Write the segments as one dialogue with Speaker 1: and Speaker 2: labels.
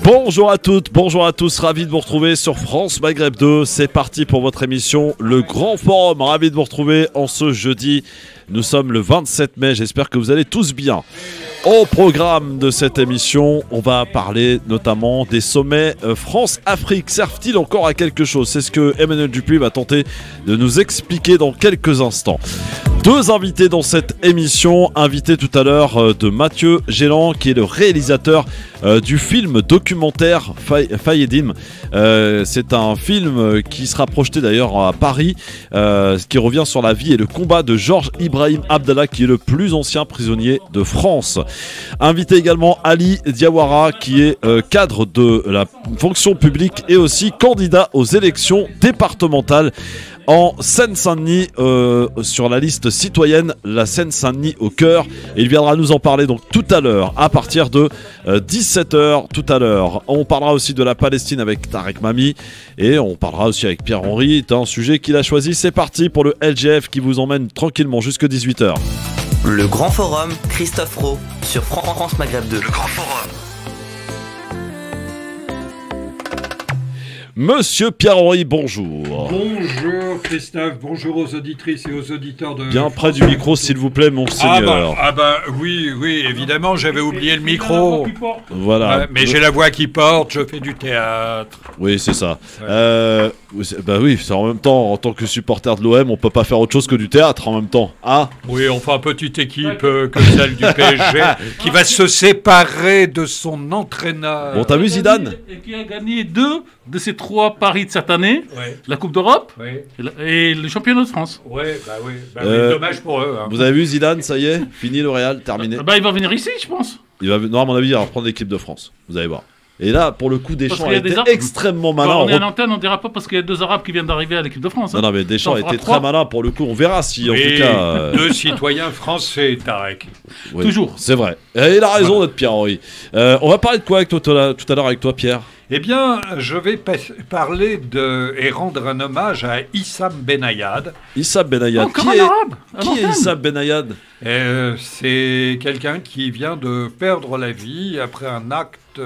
Speaker 1: Bonjour à toutes, bonjour à tous, ravi de vous retrouver sur France Maghreb 2. C'est parti pour votre émission Le Grand Forum, ravi de vous retrouver en ce jeudi. Nous sommes le 27 mai, j'espère que vous allez tous bien. Au programme de cette émission, on va parler notamment des sommets France-Afrique. Servent-ils encore à quelque chose? C'est ce que Emmanuel Dupuis va tenter de nous expliquer dans quelques instants. Deux invités dans cette émission, invité tout à l'heure de Mathieu Gélan, qui est le réalisateur du film documentaire Fayedim. C'est un film qui sera projeté d'ailleurs à Paris, qui revient sur la vie et le combat de Georges Ibrahim Abdallah, qui est le plus ancien prisonnier de France. Invité également Ali Diawara, qui est cadre de la fonction publique et aussi candidat aux élections départementales en Seine-Saint-Denis, sur la liste citoyenne, la Seine-Saint-Denis au cœur. Et il viendra nous en parler donc tout à l'heure, à partir de 17h tout à l'heure. On parlera aussi de la Palestine avec Tarek Mami, et on parlera aussi avec Pierre-Henri d'un sujet qu'il a choisi. C'est parti pour le LGF qui vous emmène tranquillement jusque 18h.
Speaker 2: Le Grand Forum, Christophe Rowe, sur France Maghreb 2. Le Grand Forum.
Speaker 1: Monsieur Pierre-Henri, bonjour.
Speaker 3: Bonjour Christophe, bonjour aux auditrices et aux auditeurs de...
Speaker 1: Bien près du micro s'il vous plaît, monseigneur.
Speaker 3: Oui, évidemment, j'avais oublié le micro.
Speaker 1: Voilà.
Speaker 3: Mais j'ai la voix qui porte, je fais du théâtre.
Speaker 1: Oui, c'est ça.
Speaker 3: Ouais.
Speaker 1: Oui, c'est en même temps, en tant que supporter de l'OM, on peut pas faire autre chose que du théâtre en même temps. Ah.
Speaker 3: Oui, enfin, petite équipe que celle du PSG, qui va se séparer de son entraîneur.
Speaker 1: Bon, t'as vu Zidane?
Speaker 4: Et qui a gagné 2 de ces 3 paris de cette année,
Speaker 3: Ouais.
Speaker 4: la Coupe d'Europe
Speaker 3: Oui,
Speaker 4: et le championnat de France.
Speaker 3: oui, dommage pour eux. Hein.
Speaker 1: Vous avez vu Zidane, ça y est, fini le Real, terminé.
Speaker 4: Il va venir ici, je pense.
Speaker 1: Non, à mon avis, il va reprendre l'équipe de France. Vous allez voir. Et là, pour le coup, Deschamps
Speaker 4: qu'il y a des
Speaker 1: était
Speaker 4: Arabes.
Speaker 1: extrêmement malin.
Speaker 4: Quand on est à l'antenne, on ne dira pas parce qu'il y a 2 Arabes qui viennent d'arriver à l'équipe de France.
Speaker 1: Non, mais Deschamps
Speaker 4: Ça en fera
Speaker 1: était
Speaker 4: 3.
Speaker 1: très malin pour le coup. On verra si, en
Speaker 3: Oui,
Speaker 1: tout cas.
Speaker 3: 2 citoyens français, Tarek.
Speaker 1: Oui,
Speaker 4: Toujours.
Speaker 1: C'est vrai. Et il a raison, notre Pierre-Henri. On va parler de quoi avec toi, tout à l'heure avec toi, Pierre?
Speaker 3: Eh bien, je vais parler et rendre un hommage à Issam Benayad.
Speaker 1: Issam Benayad.
Speaker 4: Encore un arabe.
Speaker 1: Qui est Issam Benayad?
Speaker 3: C'est quelqu'un qui vient de perdre la vie après un acte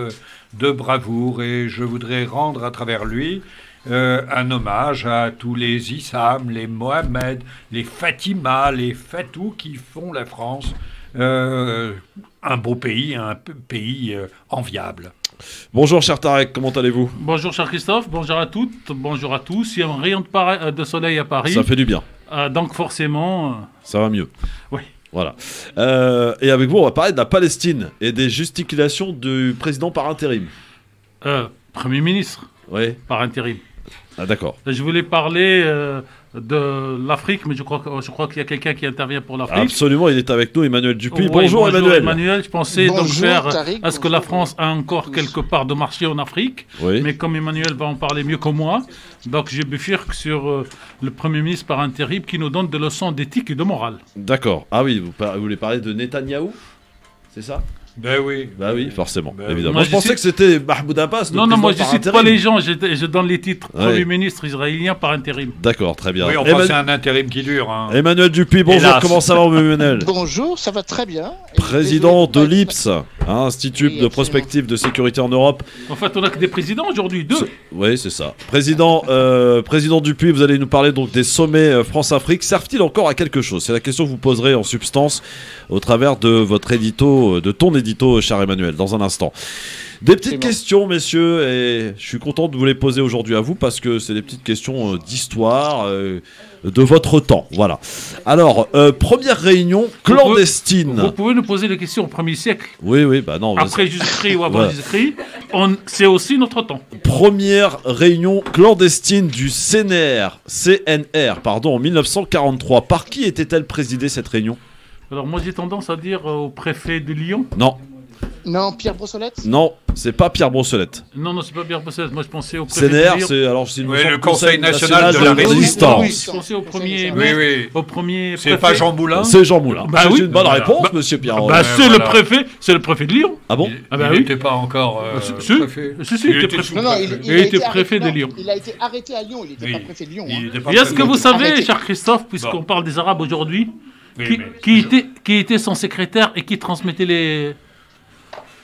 Speaker 3: de bravoure, et je voudrais rendre à travers lui un hommage à tous les Issam, les Mohamed, les Fatima, les Fatou qui font la France un beau pays, un pays enviable.
Speaker 1: Bonjour, cher Tarek, comment allez-vous?
Speaker 4: Bonjour, cher Christophe. Bonjour à toutes. Bonjour à tous. Il y a un rayon de soleil à Paris.
Speaker 1: Ça fait du bien.
Speaker 4: Donc, forcément.
Speaker 1: Ça va mieux.
Speaker 4: Oui.
Speaker 1: Voilà. Et avec vous, on va parler de la Palestine et des gesticulations du président par intérim.
Speaker 4: Premier ministre,
Speaker 1: Oui.
Speaker 4: par intérim.
Speaker 1: Ah, d'accord.
Speaker 4: Je voulais parler de l'Afrique, mais je crois qu'il y a quelqu'un qui intervient pour l'Afrique.
Speaker 1: Absolument, il est avec nous, Emmanuel Dupuis.
Speaker 4: Oui,
Speaker 1: bonjour, Emmanuel.
Speaker 4: Emmanuel, je pensais donc
Speaker 5: Bonjour,
Speaker 4: faire
Speaker 5: Tariq,
Speaker 4: à ce que la France a encore quelque part de marché en Afrique.
Speaker 1: Oui.
Speaker 4: Mais comme Emmanuel va en parler mieux que moi, donc je bifurque sur le Premier ministre par intérim qui nous donne des leçons d'éthique et de morale.
Speaker 1: D'accord. Ah oui, vous voulez parler de Netanyahou? C'est ça?
Speaker 3: Ben oui.
Speaker 1: Bah oui, forcément,
Speaker 3: Ben
Speaker 1: évidemment.
Speaker 4: moi,
Speaker 1: Je pensais que c'était Mahmoud Abbas.
Speaker 4: Non, moi je cite pas les gens, je donne les titres.
Speaker 1: Ouais.
Speaker 4: Premier ministre israélien par intérim.
Speaker 1: D'accord, très bien.
Speaker 3: Oui, enfin, c'est un intérim qui dure. Hein.
Speaker 1: Emmanuel Dupuis, bonjour,
Speaker 3: Hélas.
Speaker 1: comment ça va, Emmanuel?
Speaker 5: Bonjour, ça va très bien.
Speaker 1: Président de
Speaker 5: Désolé,
Speaker 1: l'IPS, Institut
Speaker 5: Oui,
Speaker 1: de
Speaker 5: absolument.
Speaker 1: prospective de sécurité en Europe.
Speaker 4: En fait, on a que des présidents aujourd'hui, 2.
Speaker 1: Oui, c'est ça. Président Dupuis, vous allez nous parler donc des sommets France-Afrique. Servent-ils encore à quelque chose? C'est la question que vous poserez en substance au travers de votre édito, de ton édito, cher Emmanuel, dans un instant. Des petites questions, messieurs, et je suis content de vous les poser aujourd'hui à vous parce que c'est des petites questions d'histoire, de votre temps. Voilà. Alors, première réunion clandestine.
Speaker 4: Vous pouvez nous poser les questions au 1er siècle.
Speaker 1: Oui, bah non.
Speaker 4: Après Jésus-Christ ou avant
Speaker 1: Voilà.
Speaker 4: Jésus-Christ, c'est aussi notre temps.
Speaker 1: Première réunion clandestine du CNR, en 1943. Par qui était-elle présidée cette réunion?
Speaker 4: Alors moi j'ai tendance à dire au préfet de Lyon.
Speaker 5: Non, Pierre Brossolette.
Speaker 1: Non, c'est pas Pierre Brossolette.
Speaker 4: Non, c'est pas Pierre Brossolette. Moi je pensais au préfet de
Speaker 1: CNR,
Speaker 4: Lyon.
Speaker 1: c'est
Speaker 3: Oui, le Conseil national de la
Speaker 1: résistance.
Speaker 4: Oui, je pensais au premier.
Speaker 3: Oui.
Speaker 4: Au premier.
Speaker 3: C'est
Speaker 4: préfet.
Speaker 3: pas Jean Moulin.
Speaker 1: C'est Jean Moulin.
Speaker 4: Bah
Speaker 1: c'est
Speaker 4: oui.
Speaker 1: une bonne
Speaker 3: Voilà.
Speaker 1: réponse, monsieur Pierre.
Speaker 4: Bah, c'est
Speaker 3: voilà.
Speaker 4: le préfet de Lyon.
Speaker 1: Ah bon?
Speaker 4: Ah bah
Speaker 3: il
Speaker 4: oui.
Speaker 3: n'était pas encore
Speaker 4: Si,
Speaker 3: préfet.
Speaker 4: si,
Speaker 3: Il
Speaker 4: il était
Speaker 3: était
Speaker 4: préfet.
Speaker 5: Non,
Speaker 4: Il était préfet de Lyon.
Speaker 5: Il a été arrêté à Lyon, il n'était
Speaker 3: Oui.
Speaker 5: pas préfet de Lyon.
Speaker 3: Il
Speaker 5: hein.
Speaker 3: était pas
Speaker 4: Et est-ce que
Speaker 3: préfet.
Speaker 4: vous savez,
Speaker 5: Arrêtez.
Speaker 4: cher Christophe, puisqu'on
Speaker 3: Bon.
Speaker 4: parle des Arabes aujourd'hui,
Speaker 3: Oui, mais-
Speaker 4: qui était son secrétaire et qui transmettait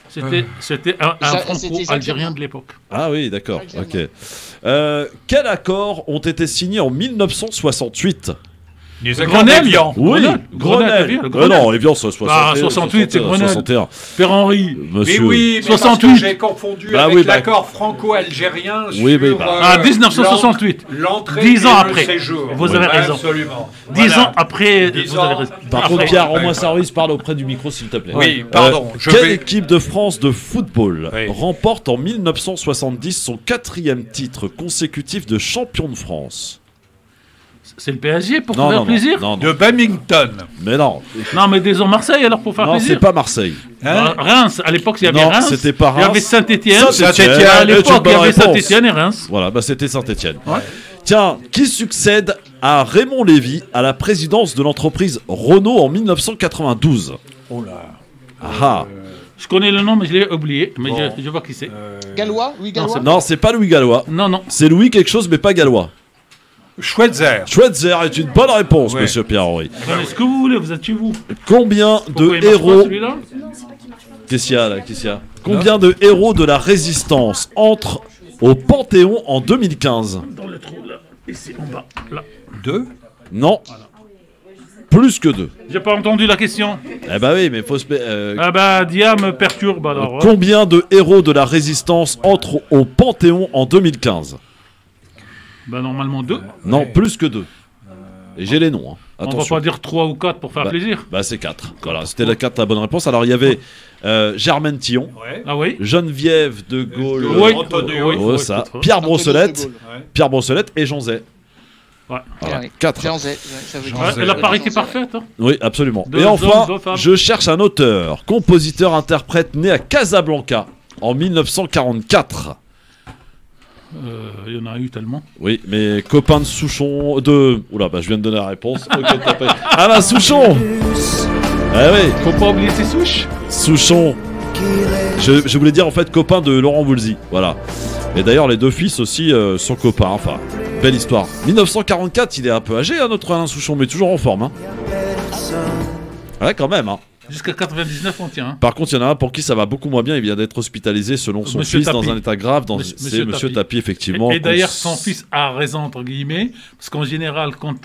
Speaker 4: C'était un
Speaker 5: Ça,
Speaker 4: franco-algérien de l'époque.
Speaker 1: Ah oui, d'accord.
Speaker 5: Exactement.
Speaker 1: Ok. Quels accords ont été signés en 1968?
Speaker 3: Les accords
Speaker 4: Grenelle.
Speaker 3: d'Évian.
Speaker 1: Oui,
Speaker 4: Grenelle.
Speaker 1: Non, Évian, c'est 61.
Speaker 4: Ah, 68, c'est Grenelle.
Speaker 1: 61.
Speaker 4: Père-Henri.
Speaker 3: Mais
Speaker 1: Monsieur.
Speaker 3: oui, mais
Speaker 4: 68.
Speaker 3: parce que j'ai confondu
Speaker 1: Bah
Speaker 3: avec
Speaker 1: oui, bah.
Speaker 3: l'accord franco-algérien
Speaker 1: Oui,
Speaker 3: sur
Speaker 1: mais bah.
Speaker 4: Ah, 1968.
Speaker 3: l'entrée
Speaker 4: 10 ans
Speaker 3: et le
Speaker 4: après.
Speaker 3: séjour.
Speaker 4: Vous avez raison.
Speaker 3: Absolument.
Speaker 4: 10
Speaker 3: Voilà.
Speaker 4: ans après,
Speaker 3: 10
Speaker 4: vous avez
Speaker 3: ans.
Speaker 4: raison.
Speaker 1: Par
Speaker 4: Après.
Speaker 1: contre, Pierre,
Speaker 3: Ouais.
Speaker 1: rends-moi service, parle auprès du micro, s'il te plaît.
Speaker 3: Oui, pardon, je
Speaker 1: Quelle
Speaker 3: vais-
Speaker 1: équipe de France de football
Speaker 3: Oui.
Speaker 1: remporte en 1970 son 4e titre consécutif de champion de France?
Speaker 4: C'est le PSG pour
Speaker 1: Non,
Speaker 4: faire
Speaker 1: non,
Speaker 4: plaisir.
Speaker 1: non, non,
Speaker 3: De Bamington.
Speaker 1: mais non,
Speaker 4: Non, mais disons Marseille alors pour faire
Speaker 1: non, c'est
Speaker 4: plaisir.
Speaker 1: pas Marseille.
Speaker 3: Hein
Speaker 4: Reims, à l'époque il y avait
Speaker 1: Non,
Speaker 4: Reims.
Speaker 1: c'était pas
Speaker 4: Il y avait
Speaker 1: Reims.
Speaker 4: Saint-Étienne.
Speaker 1: Saint-Étienne.
Speaker 4: À
Speaker 1: C'est une
Speaker 4: l'époque il y
Speaker 1: bonne
Speaker 4: avait
Speaker 1: réponse.
Speaker 4: Saint-Étienne et Reims.
Speaker 1: Voilà, bah c'était Saint-Étienne.
Speaker 4: Ouais.
Speaker 1: Tiens, qui succède à Raymond Lévy à la présidence de l'entreprise Renault en 1992?
Speaker 3: Oh là.
Speaker 1: Ah
Speaker 4: Je connais le nom mais je l'ai oublié. Mais je vois qui c'est.
Speaker 5: Gallois? Oui, Gallois.
Speaker 1: non, c'est pas Louis Gallois.
Speaker 4: Non, non.
Speaker 1: C'est Louis quelque chose, mais pas Gallois.
Speaker 3: Schweitzer.
Speaker 1: Schweitzer est une bonne réponse,
Speaker 3: Ouais.
Speaker 1: monsieur Pierre-Henri.
Speaker 4: Prenez ce que vous voulez, vous êtes chez vous.
Speaker 1: Combien
Speaker 4: Pourquoi
Speaker 1: de
Speaker 4: il marche pas,
Speaker 1: héros...
Speaker 4: celui-là
Speaker 1: Qu'est-ce qu'il y a là? Qu'est-ce qu'il y a? Combien de héros de la résistance entrent au Panthéon en 2015?
Speaker 4: Dans le trou là, ici en bas, là.
Speaker 3: 2.
Speaker 1: Non. Plus que 2.
Speaker 4: J'ai pas entendu la question.
Speaker 1: Eh bah oui, mais faut se...
Speaker 4: Ah bah Dia me perturbe alors. hein.
Speaker 1: Combien de héros de la résistance entrent au Panthéon en 2015?
Speaker 4: Bah normalement 2.
Speaker 1: Non, plus que 2. Et j'ai les noms, hein.
Speaker 4: On va
Speaker 1: Attention.
Speaker 4: pas dire 3 ou 4 pour faire plaisir.
Speaker 1: Bah c'est 4. Voilà, c'était la 4 la bonne réponse. Alors il y avait Germaine Tillon,
Speaker 3: Ouais.
Speaker 4: Ah oui.
Speaker 1: Geneviève de Gaulle,
Speaker 4: Oui.
Speaker 3: Antonio.
Speaker 1: ouais, ça,
Speaker 4: peut-être.
Speaker 1: Pierre
Speaker 5: Antonio
Speaker 1: Brossolette,
Speaker 5: de Gaulle.
Speaker 1: Pierre Brossolette et Jean Zay.
Speaker 4: Ouais.
Speaker 1: Voilà,
Speaker 5: Ouais.
Speaker 1: 4.
Speaker 5: Jean Zay, ça veut dire-
Speaker 3: Jean Zay.
Speaker 4: Et la parité parfaite. Hein.
Speaker 1: Oui, absolument.
Speaker 4: Deux
Speaker 1: et
Speaker 4: hommes,
Speaker 1: enfin,
Speaker 4: deux femmes.
Speaker 1: je cherche un auteur, compositeur, interprète né à Casablanca en 1944.
Speaker 4: Il y en a eu tellement.
Speaker 1: Oui, mais copain de Souchon, de... Oula, bah je viens de donner la réponse. Ok, t'as pas... Alain Souchon. Ah oui,
Speaker 4: Faut pas oublier ses souches.
Speaker 1: Souchon. Je voulais dire en fait copain de Laurent Voulzy. Voilà. Et d'ailleurs, les deux fils aussi sont copains. Enfin, belle histoire. 1944, il est un peu âgé, hein, notre Alain Souchon, mais toujours en forme. Hein. Ouais, quand même. Hein.
Speaker 4: Jusqu'à 99 on tient. Hein.
Speaker 1: Par contre, il y en a un pour qui ça va beaucoup moins bien. Il vient d'être hospitalisé selon son
Speaker 4: Monsieur
Speaker 1: fils dans
Speaker 4: Tapi.
Speaker 1: un état grave.
Speaker 4: Monsieur
Speaker 1: C'est Monsieur
Speaker 4: Tapi.
Speaker 1: Tapi, effectivement.
Speaker 4: Et d'ailleurs,
Speaker 1: qu'on-
Speaker 4: son fils a raison, entre guillemets, parce qu'en général, quand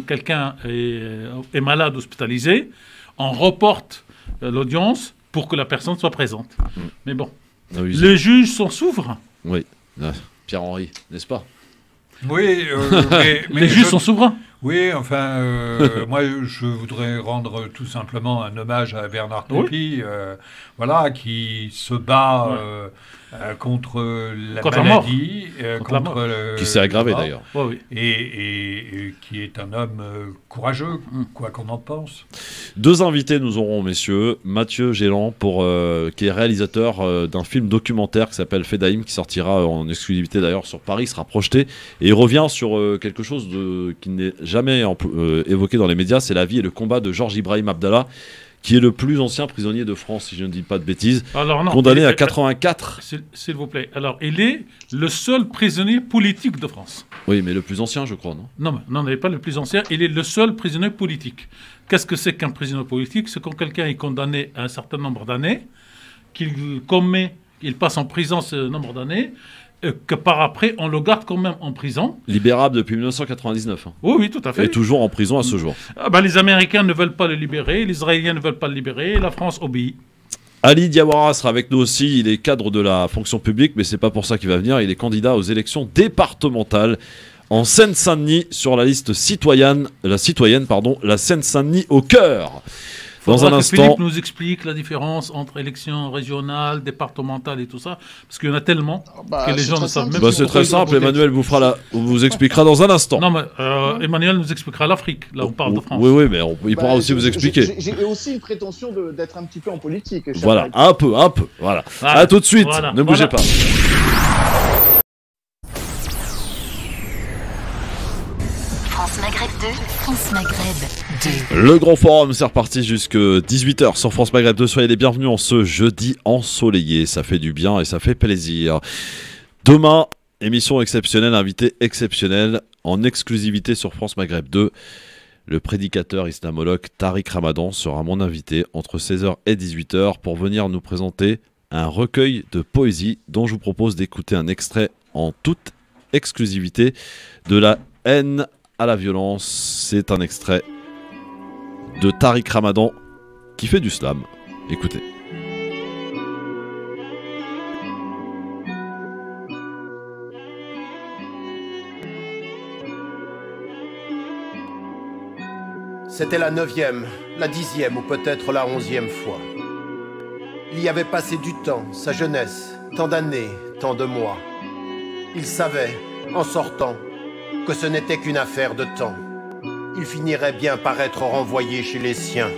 Speaker 4: quelqu'un est malade, hospitalisé, on reporte l'audience pour que la personne soit présente. Mais bon,
Speaker 1: Ah oui,
Speaker 4: les juges sont souverains.
Speaker 1: oui. Ah, Pierre-Henri, n'est-ce pas?
Speaker 3: Oui, mais
Speaker 4: Les juges sont souverains.
Speaker 3: Oui, enfin, moi, je voudrais rendre tout simplement un hommage à Bernard
Speaker 4: Oui.
Speaker 3: Tapie, voilà, qui se bat contre la
Speaker 4: Contre la mort.
Speaker 3: maladie,
Speaker 4: Contre la mort.
Speaker 1: Qui s'est aggravé
Speaker 3: la mort,
Speaker 1: d'ailleurs.
Speaker 4: Ouais, oui.
Speaker 3: et qui est un homme courageux, quoi qu'on en pense.
Speaker 1: Deux invités nous aurons, messieurs. Mathieu Gélan, qui est réalisateur d'un film documentaire qui s'appelle Fedaïm, qui sortira en exclusivité d'ailleurs sur Paris, sera projeté. Et il revient sur quelque chose qui n'est jamais évoqué dans les médias, c'est la vie et le combat de Georges Ibrahim Abdallah, qui est le plus ancien prisonnier de France, si je ne dis pas de bêtises,
Speaker 4: Alors, non,
Speaker 1: condamné
Speaker 4: il-
Speaker 1: à 84.
Speaker 4: S'il vous plaît. Alors, il est le seul prisonnier politique de France.
Speaker 1: Oui, mais le plus ancien, je crois, non?
Speaker 4: Non, il n'est pas le plus ancien, il est le seul prisonnier politique. Qu'est-ce que c'est qu'un prisonnier politique? C'est quand quelqu'un est condamné à un certain nombre d'années, qu'il passe en prison ce nombre d'années, que par après, on le garde quand même en prison.
Speaker 1: Libérable depuis 1999. Hein.
Speaker 4: Oui, oui, tout à fait.
Speaker 1: Et toujours en prison à ce jour.
Speaker 4: Ah bah, les Américains ne veulent pas le libérer, les Israéliens ne veulent pas le libérer, la France obéit.
Speaker 1: Ali Diawara sera avec nous aussi. Il est cadre de la fonction publique, mais c'est pas pour ça qu'il va venir. Il est candidat aux élections départementales en Seine-Saint-Denis sur la liste citoyenne, la Seine-Saint-Denis au cœur. Dans
Speaker 4: Faudra
Speaker 1: un
Speaker 4: que
Speaker 1: instant,
Speaker 4: Philippe nous explique la différence entre élections régionales, départementales et tout ça, parce qu'il y en a tellement
Speaker 5: Bah,
Speaker 4: que les
Speaker 5: c'est
Speaker 4: gens
Speaker 5: très
Speaker 4: ne savent
Speaker 5: simple.
Speaker 4: même
Speaker 1: bah,
Speaker 4: pas
Speaker 1: c'est
Speaker 4: pourquoi
Speaker 1: très
Speaker 4: ils doivent
Speaker 1: simple.
Speaker 4: voter.
Speaker 1: Emmanuel vous expliquera dans un instant.
Speaker 4: Non, mais Emmanuel nous expliquera l'Afrique. Là, on parle de France.
Speaker 1: Oui, mais il
Speaker 5: Bah,
Speaker 1: pourra aussi vous expliquer.
Speaker 5: J'ai aussi une prétention d'être un petit peu en politique. cher
Speaker 1: Voilà,
Speaker 5: Alex.
Speaker 1: un peu, voilà.
Speaker 4: Voilà.
Speaker 1: À tout de suite,
Speaker 4: Voilà.
Speaker 1: ne bougez
Speaker 4: Voilà.
Speaker 1: pas.
Speaker 6: France Maghreb 2, France Maghreb 2.
Speaker 1: Le grand forum, c'est reparti jusque 18h sur France Maghreb 2. Soyez les bienvenus en ce jeudi ensoleillé. Ça fait du bien et ça fait plaisir. Demain, émission exceptionnelle, invité exceptionnel en exclusivité sur France Maghreb 2. Le prédicateur islamologue Tariq Ramadan sera mon invité entre 16h et 18h pour venir nous présenter un recueil de poésie dont je vous propose d'écouter un extrait en toute exclusivité. De la haine à la violence, c'est un extrait de Tariq Ramadan qui fait du slam. Écoutez.
Speaker 7: C'était la 9e, la 10e ou peut-être la 11e fois. Il y avait passé du temps, sa jeunesse, tant d'années, tant de mois. Il savait, en sortant, que ce n'était qu'une affaire de temps. Il finirait bien par être renvoyé chez les siens,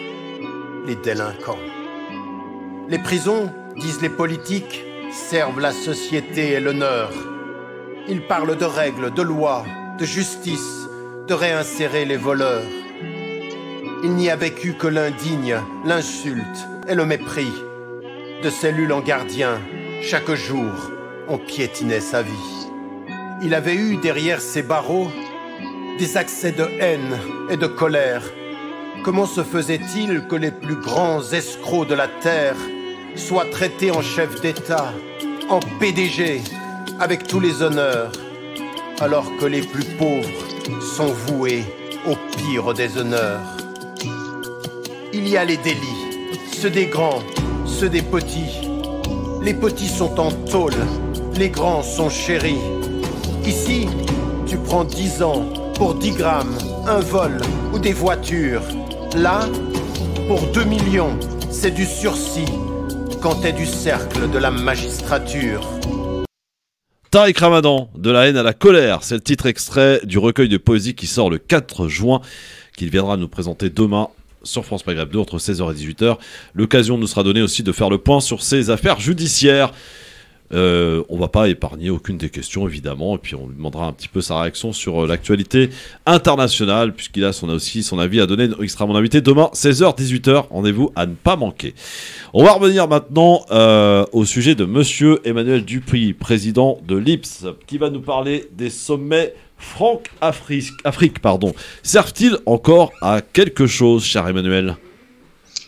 Speaker 7: les délinquants. Les prisons, disent les politiques, servent la société et l'honneur. Ils parlent de règles, de lois, de justice, de réinsérer les voleurs. Il n'y a vécu que l'indigne, l'insulte et le mépris. De cellule en gardien, chaque jour, on piétinait sa vie. Il avait eu derrière ses barreaux des accès de haine et de colère. Comment se faisait-il que les plus grands escrocs de la terre soient traités en chef d'État, en PDG, avec tous les honneurs, alors que les plus pauvres sont voués au pire des honneurs? Il y a les délits, ceux des grands, ceux des petits. Les petits sont en tôle, les grands sont chéris. Ici, tu prends 10 ans pour 10 grammes, un vol ou des voitures. Là, pour 2 millions, c'est du sursis quand t'es du cercle de la magistrature.
Speaker 1: Tariq Ramadan, de la haine à la colère, c'est le titre extrait du recueil de poésie qui sort le 4 juin, qu'il viendra nous présenter demain sur France Maghreb 2 entre 16h et 18h. L'occasion nous sera donnée aussi de faire le point sur ses affaires judiciaires. On va pas épargner aucune des questions évidemment, et puis on lui demandera un petit peu sa réaction sur l'actualité internationale, puisqu'il a aussi son avis à donner. Il sera mon invité demain 16h 18h, rendez-vous à ne pas manquer. On va revenir maintenant au sujet de monsieur Emmanuel Dupuy, président de l'IPS, qui va nous parler des sommets Afrique. Servent-ils encore à quelque chose, cher Emmanuel?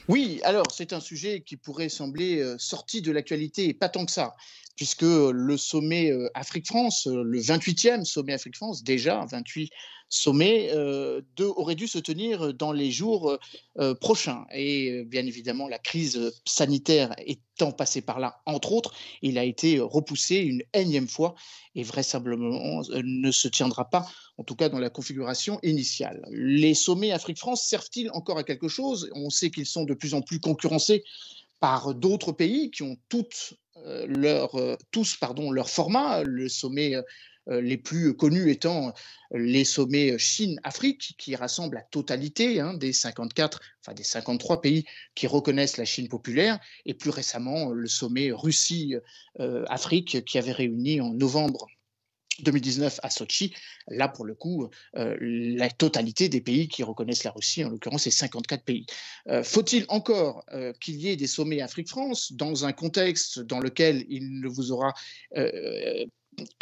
Speaker 5: Oui, alors c'est un sujet qui pourrait sembler sorti de l'actualité, et pas tant que ça, puisque le sommet Afrique-France, le 28e sommet Afrique-France, déjà 28 sommets, aurait dû se tenir dans les jours prochains. Et bien évidemment, la crise sanitaire étant passée par là, entre autres, il a été repoussé une énième fois et vraisemblablement ne se tiendra pas, en tout cas dans la configuration initiale. Les sommets Afrique-France servent-ils encore à quelque chose? On sait qu'ils sont de plus en plus concurrencés par d'autres pays qui ont tous leur format. Le sommet les plus connus étant les sommets Chine-Afrique, qui rassemblent la totalité des 53 pays qui reconnaissent la Chine populaire, et plus récemment le sommet Russie-Afrique qui avait réuni en novembre 2019 à Sochi, là pour le coup, la totalité des pays qui reconnaissent la Russie, en l'occurrence c'est 54 pays. Faut-il encore qu'il y ait des sommets Afrique-France dans un contexte dans lequel il ne vous aura...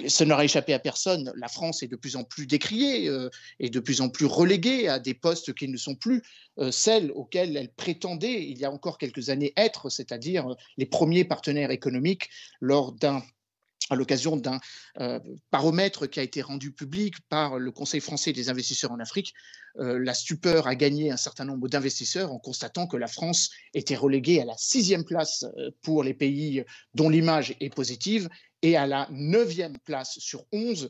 Speaker 5: ça n'aura échappé à personne, la France est de plus en plus décriée et de plus en plus reléguée à des postes qui ne sont plus celles auxquelles elle prétendait il y a encore quelques années être, c'est-à-dire les premiers partenaires économiques à l'occasion d'un baromètre qui a été rendu public par le Conseil français des investisseurs en Afrique. La stupeur a gagné un certain nombre d'investisseurs en constatant que la France était reléguée à la 6e place pour les pays dont l'image est positive et à la 9e place sur 11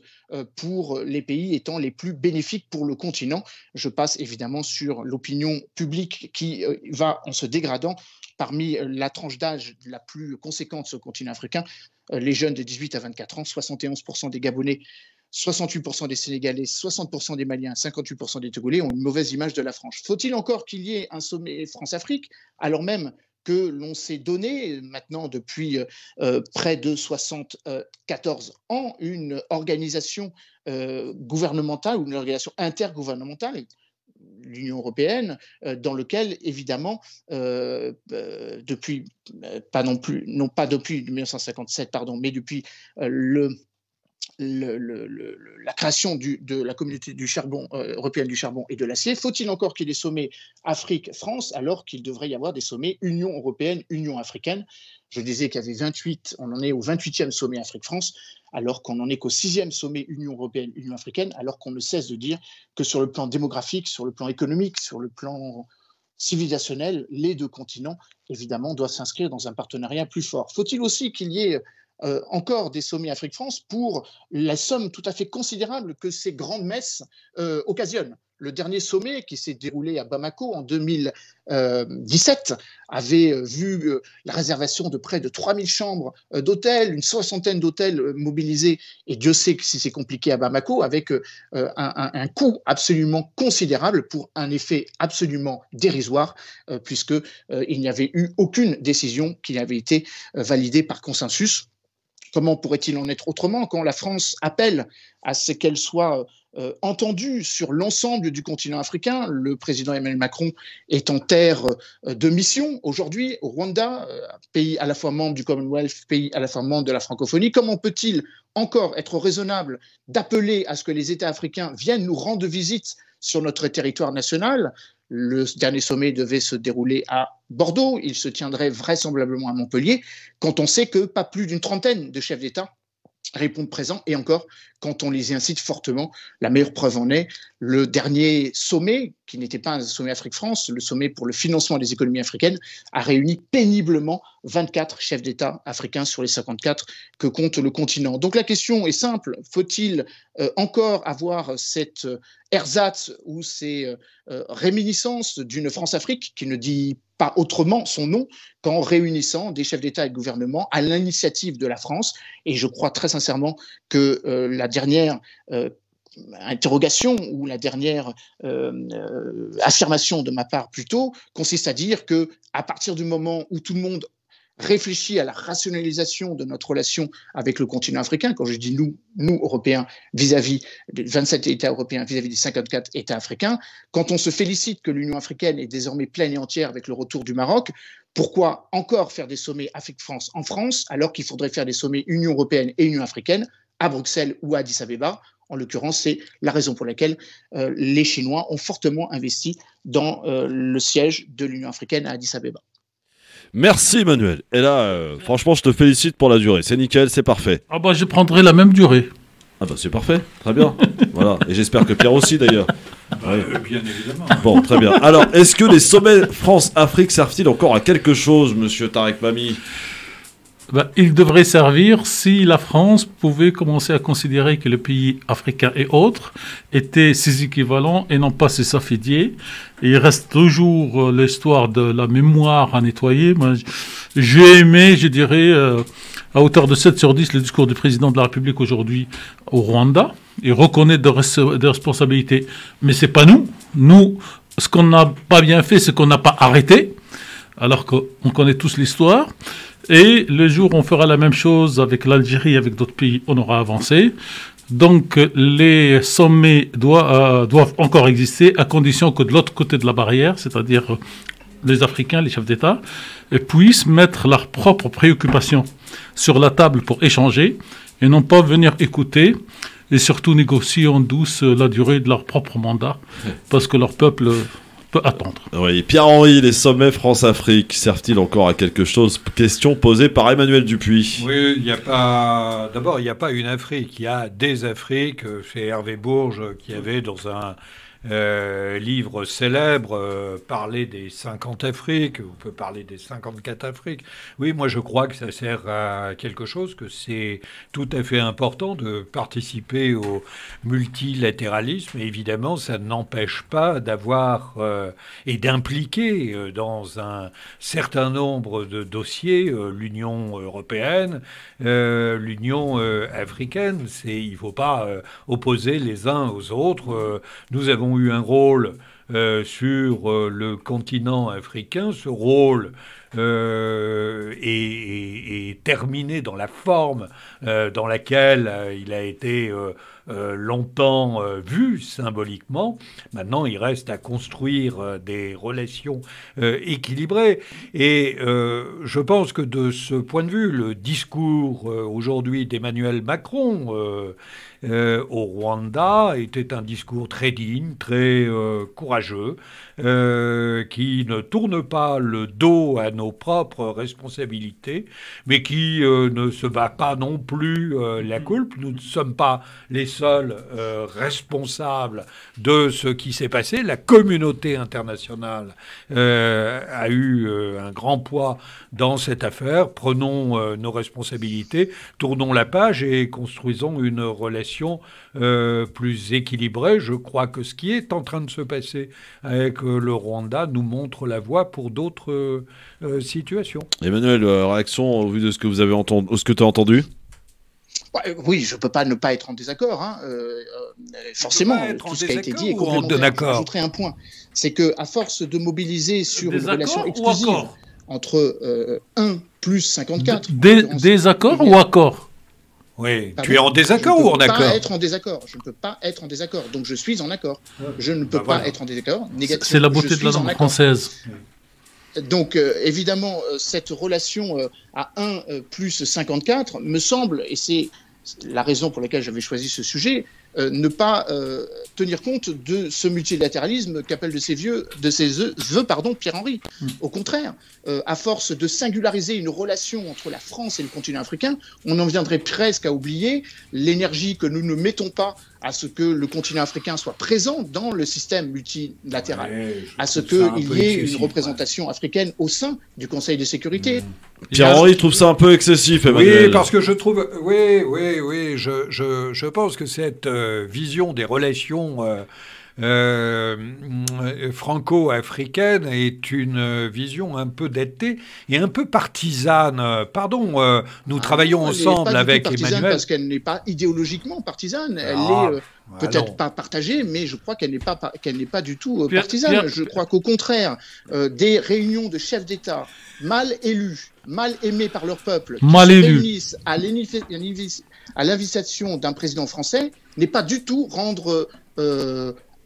Speaker 5: pour les pays étant les plus bénéfiques pour le continent. Je passe évidemment sur l'opinion publique qui va en se dégradant. Parmi la tranche d'âge la plus conséquente sur le continent africain, les jeunes de 18 à 24 ans, 71% des Gabonais, 68% des Sénégalais, 60% des Maliens, 58% des Togolais ont une mauvaise image de la France. Faut-il encore qu'il y ait un sommet France-Afrique, alors même que l'on s'est donné maintenant depuis près de 74 ans une organisation gouvernementale ou une organisation intergouvernementale, l'Union européenne, dans lequel, évidemment, depuis, pas depuis 1957, pardon, mais depuis la création de la communauté du charbon, européenne du charbon et de l'acier. Faut-il encore qu'il y ait des sommets Afrique-France alors qu'il devrait y avoir des sommets Union européenne, Union africaine? Je disais qu'il y avait 28, on en est au 28e sommet Afrique-France, alors qu'on n'en est qu'au 6e sommet Union européenne, Union africaine, alors qu'on ne cesse de dire que sur le plan démographique, sur le plan économique, sur le plan civilisationnel, les deux continents, évidemment, doivent s'inscrire dans un partenariat plus fort. Faut-il aussi qu'il y ait encore des sommets Afrique-France pour la somme tout à fait considérable que ces grandes messes occasionnent? Le dernier sommet qui s'est déroulé à Bamako en 2017 avait vu la réservation de près de 3000 chambres d'hôtels, une soixantaine d'hôtels mobilisés, et Dieu sait que si c'est compliqué à Bamako, avec un coût absolument considérable pour un effet absolument dérisoire, puisqu'il n'y avait eu aucune décision qui avait été validée par consensus. Comment pourrait-il en être autrement quand la France appelle à ce qu'elle soit entendue sur l'ensemble du continent africain? Le président Emmanuel Macron est en terre de mission aujourd'hui au Rwanda, pays à la fois membre du Commonwealth, pays à la fois membre de la francophonie. Comment peut-il encore être raisonnable d'appeler à ce que les États africains viennent nous rendre visite sur notre territoire national? Le dernier sommet devait se dérouler à Bordeaux, il se tiendrait vraisemblablement à Montpellier, quand on sait que pas plus d'une trentaine de chefs d'État répondent présents, et encore quand on les incite fortement. La meilleure preuve en est le dernier sommet, qui n'était pas un sommet Afrique-France, le sommet pour le financement des économies africaines, a réuni péniblement 24 chefs d'État africains sur les 54 que compte le continent. Donc la question est simple, faut-il encore avoir cette ersatz ou ces réminiscences d'une France-Afrique qui ne dit pas autrement son nom qu'en réunissant des chefs d'État et de gouvernement à l'initiative de la France? Et je crois très sincèrement que la dernière interrogation ou la dernière affirmation de ma part plutôt consiste à dire que à partir du moment où tout le monde réfléchit à la rationalisation de notre relation avec le continent africain, quand je dis nous Européens, vis-à-vis des 27 États européens, vis-à-vis des 54 États africains, quand on se félicite que l'Union africaine est désormais pleine et entière avec le retour du Maroc, pourquoi encore faire des sommets Afrique-France en France, alors qu'il faudrait faire des sommets Union européenne et Union africaine à Bruxelles ou à Addis Abeba? En l'occurrence, c'est la raison pour laquelle les Chinois ont fortement investi dans le siège de l'Union africaine à Addis Abeba.
Speaker 1: Merci Emmanuel. Et là, franchement, je te félicite pour la durée. C'est nickel, c'est parfait.
Speaker 4: Ah bah je prendrai la même durée.
Speaker 1: Ah bah c'est parfait, très bien. Voilà. Et j'espère que Pierre aussi d'ailleurs.
Speaker 3: Oui. Bien évidemment.
Speaker 1: Bon, très bien. Alors, est-ce que les sommets France-Afrique servent-ils encore à quelque chose, monsieur Tarek Mami?
Speaker 4: Il devrait servir si la France pouvait commencer à considérer que les pays africains et autres étaient ses équivalents et non pas ses affiliés. Et il reste toujours l'histoire de la mémoire à nettoyer. Moi, j'ai aimé, je dirais, à hauteur de 7 sur 10, le discours du président de la République aujourd'hui au Rwanda. Il reconnaît des responsabilités. Mais c'est pas nous. Nous, ce qu'on n'a pas bien fait, c'est qu'on n'a pas arrêté, alors qu'on connaît tous l'histoire. Et le jour où on fera la même chose avec l'Algérie et avec d'autres pays, on aura avancé. Donc les sommets doivent encore exister à condition que de l'autre côté de la barrière, c'est-à-dire les Africains, les chefs d'État, puissent mettre leurs propres préoccupations sur la table pour échanger et non pas venir écouter et surtout négocier en douce la durée de leur propre mandat parce que leur peuple peut attendre.
Speaker 1: Oui, Pierre-Henri, les sommets France-Afrique servent-ils encore à quelque chose? Question posée par Emmanuel Dupuis.
Speaker 3: Oui, il n'y a pas. D'abord, il n'y a pas une Afrique, il y a des Afriques. C'est Hervé Bourges qui avait dans un livre célèbre parler des 50 Afriques, on peut parler des 54 Afriques. Oui, moi je crois que ça sert à quelque chose, que c'est tout à fait important de participer au multilatéralisme. Et évidemment, ça n'empêche pas d'avoir et d'impliquer dans un certain nombre de dossiers l'Union européenne, l'Union africaine. Il ne faut pas opposer les uns aux autres. Nous avons eu un rôle sur le continent africain. Ce rôle est terminé dans la forme dans laquelle il a été longtemps vu symboliquement. Maintenant, il reste à construire des relations équilibrées. Et je pense que de ce point de vue, le discours aujourd'hui d'Emmanuel Macron au Rwanda était un discours très digne, très courageux, qui ne tourne pas le dos à nos propres responsabilités, mais qui ne se bat pas non plus la culpe. Nous ne sommes pas les seuls responsables de ce qui s'est passé. La communauté internationale a eu un grand poids dans cette affaire. Prenons nos responsabilités, tournons la page et construisons une relation plus équilibrée. Je crois que ce qui est en train de se passer avec le Rwanda nous montre la voie pour d'autres situations.
Speaker 1: Emmanuel, réaction au vu de ce que vous avez entendu, ce que tu as entendu?
Speaker 5: Oui, je ne peux pas ne pas être en désaccord. Forcément, tout ce qui a été dit est complètement vrai. J'ajouterai un point, c'est qu'à force de mobiliser sur une relation exclusive entre 1 plus 54...
Speaker 4: Désaccord ou accord?
Speaker 3: Oui, tu es en désaccord ou en accord?
Speaker 5: Je ne peux pas être en désaccord. Donc je suis en accord. Je ne peux pas être en désaccord.
Speaker 4: C'est la beauté de la langue française.
Speaker 5: Donc évidemment, cette relation à 1 plus 54 me semble, et c'est la raison pour laquelle j'avais choisi ce sujet, ne pas tenir compte de ce multilatéralisme qu'appelle de ses vœux Pierre-Henry. Au contraire, à force de singulariser une relation entre la France et le continent africain, on en viendrait presque à oublier l'énergie que nous ne mettons pas à ce que le continent africain soit présent dans le système multilatéral, à ce qu'il y ait une représentation africaine au sein du Conseil de sécurité.
Speaker 1: Pierre-Henry trouve ça un peu excessif, Emmanuel.
Speaker 3: Oui, parce que je trouve... Oui, je pense que cette vision des relations franco-africaine est une vision un peu datée et un peu partisane. Pardon, nous travaillons ensemble avec Emmanuel.
Speaker 5: Parce qu'elle n'est pas idéologiquement partisane. Elle est peut-être pas partagée, mais je crois qu'elle n'est pas du tout partisane. Je crois qu'au contraire, des réunions de chefs d'État mal élus, mal aimés par leur peuple, qui se réunissent à l'invitation d'un président français, n'est pas du tout rendre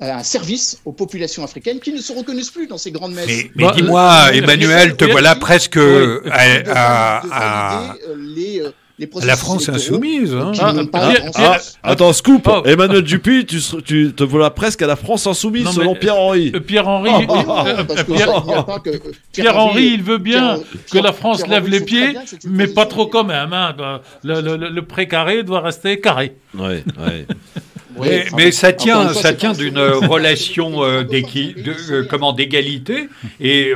Speaker 5: un service aux populations africaines qui ne se reconnaissent plus dans ces grandes messes.
Speaker 3: Mais dis-moi, Emmanuel, te voilà presque à la France insoumise. Hein.
Speaker 1: Attends, scoop. Emmanuel Dupuy, tu te voilà presque à la France insoumise selon Pierre-Henry.
Speaker 4: Pierre-Henry, il veut bien que la France lève les pieds, mais pas trop quand même. Hein. Le précaré doit rester carré.
Speaker 1: Ouais.
Speaker 3: Mais ça tient d'une relation d'égalité, et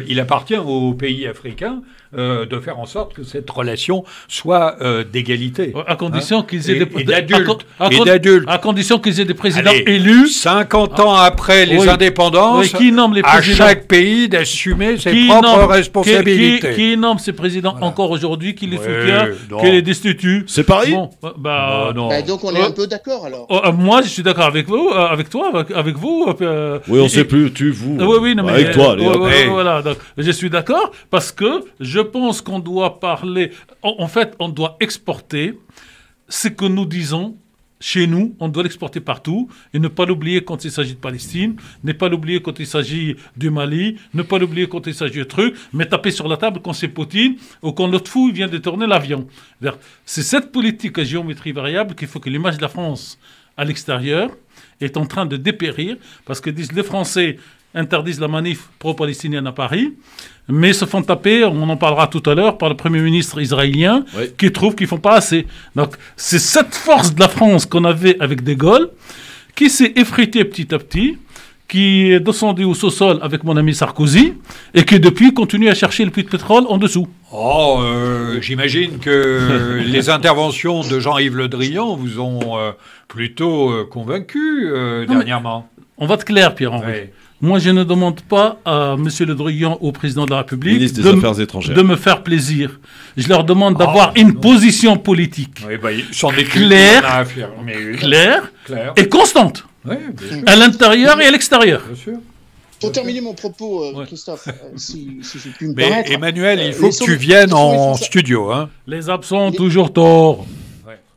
Speaker 3: il appartient aux pays africains de faire en sorte que cette relation soit d'égalité.
Speaker 4: À condition qu'ils aient
Speaker 3: des d'adultes.
Speaker 4: À condition qu'ils aient des présidents élus.
Speaker 3: 50 ans après les indépendances,
Speaker 4: qui nomme les présidents,
Speaker 3: à chaque pays d'assumer ses propres responsabilités.
Speaker 4: Qui nomme ses présidents encore aujourd'hui, qui les soutient, qui les destitue.
Speaker 1: C'est Paris.
Speaker 4: Non.
Speaker 5: Donc on est un peu d'accord alors.
Speaker 4: Moi, je suis d'accord avec vous, avec toi, avec vous.
Speaker 1: Oui, on ne sait plus, vous.
Speaker 4: Oui, non, mais
Speaker 1: avec toi.
Speaker 4: Voilà, donc, je suis d'accord parce que je pense qu'on doit parler... En fait, on doit exporter ce que nous disons chez nous, on doit l'exporter partout et ne pas l'oublier quand il s'agit de Palestine, ne pas l'oublier quand il s'agit du Mali, ne pas l'oublier quand il s'agit de trucs, mais taper sur la table quand c'est Poutine ou quand l'autre fou vient de tourner l'avion. C'est cette politique à géométrie variable qu'il faut que l'image de la France à l'extérieur est en train de dépérir parce que disent les Français interdisent la manif pro-palestinienne à Paris, mais se font taper, on en parlera tout à l'heure, par le Premier ministre israélien, qui trouve qu'ils ne font pas assez. Donc, c'est cette force de la France qu'on avait avec De Gaulle, qui s'est effritée petit à petit, qui est descendu au sous-sol avec mon ami Sarkozy, et qui depuis continue à chercher le puits de pétrole en dessous.
Speaker 3: J'imagine que les interventions de Jean-Yves Le Drian vous ont plutôt convaincu dernièrement.
Speaker 4: On va être clair, Pierre-Henri. Oui. Moi, je ne demande pas à M. Le Drian, au président de la République, de me faire plaisir. Je leur demande d'avoir une position politique claire et constante.
Speaker 3: Oui, bien sûr.
Speaker 4: À l'intérieur et à l'extérieur.
Speaker 3: Bien sûr.
Speaker 5: Pour terminer mon propos,
Speaker 4: Ouais.
Speaker 5: Christophe, si je puis me
Speaker 3: Mais
Speaker 5: permettre.
Speaker 3: Emmanuel, il
Speaker 5: les
Speaker 3: faut que tu
Speaker 5: sommets-
Speaker 3: viennes
Speaker 5: les sommets
Speaker 3: en
Speaker 5: français-
Speaker 3: studio. Hein.
Speaker 4: Les absents ont toujours tort.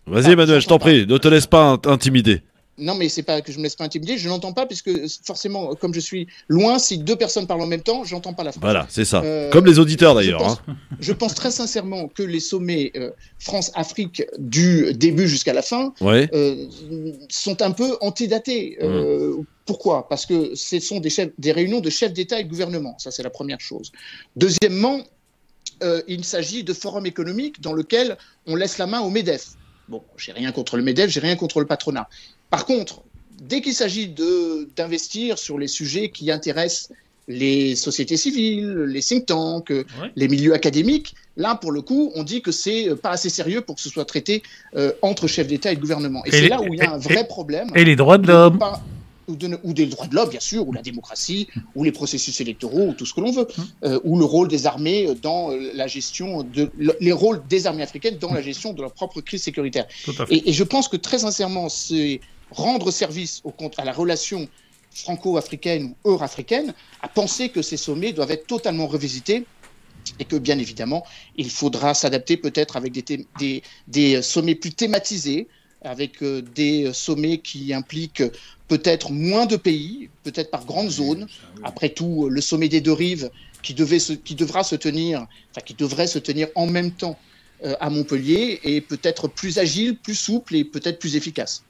Speaker 1: Vas-y, Emmanuel, je t'en prie, ne te laisse pas intimider.
Speaker 5: Non, mais c'est pas que je me laisse pas intimider, je n'entends pas, puisque forcément, comme je suis loin, si deux personnes parlent en même temps, j'entends pas la phrase.
Speaker 1: Voilà, c'est ça.
Speaker 5: Euh,
Speaker 1: Comme les auditeurs
Speaker 5: je
Speaker 1: d'ailleurs.
Speaker 5: pense-
Speaker 1: Hein.
Speaker 5: Je pense très sincèrement que les sommets France-Afrique du début jusqu'à la fin
Speaker 1: Ouais.
Speaker 5: sont un peu antidatés. Pourquoi? Parce que ce sont des réunions de chefs d'État et de gouvernement. Ça, c'est la première chose. Deuxièmement, il s'agit de forums économiques dans lesquels on laisse la main au MEDEF. Bon, j'ai rien contre le MEDEF, j'ai rien contre le patronat. Par contre, dès qu'il s'agit d'investir sur les sujets qui intéressent les sociétés civiles, les think tanks, les milieux académiques, là, pour le coup, on dit que c'est pas assez sérieux pour que ce soit traité entre chefs d'État et de gouvernement. Et c'est là où il y a un vrai problème.
Speaker 4: Et les droits de l'homme.
Speaker 5: Ou des droits de l'homme, bien sûr, ou la démocratie, ou les processus électoraux, ou tout ce que l'on veut, ou le rôle des armées dans la gestion les rôles des armées africaines dans la gestion de leur propre crise sécuritaire. Et je pense que très sincèrement, c'est rendre service à la relation franco-africaine ou euro-africaine, à penser que ces sommets doivent être totalement revisités et que, bien évidemment, il faudra s'adapter peut-être avec des sommets plus thématisés, avec des sommets qui impliquent peut-être moins de pays, peut-être par grandes zones. Après tout, le sommet des deux rives qui devrait se tenir en même temps à Montpellier est peut-être plus agile, plus souple et peut-être plus efficace.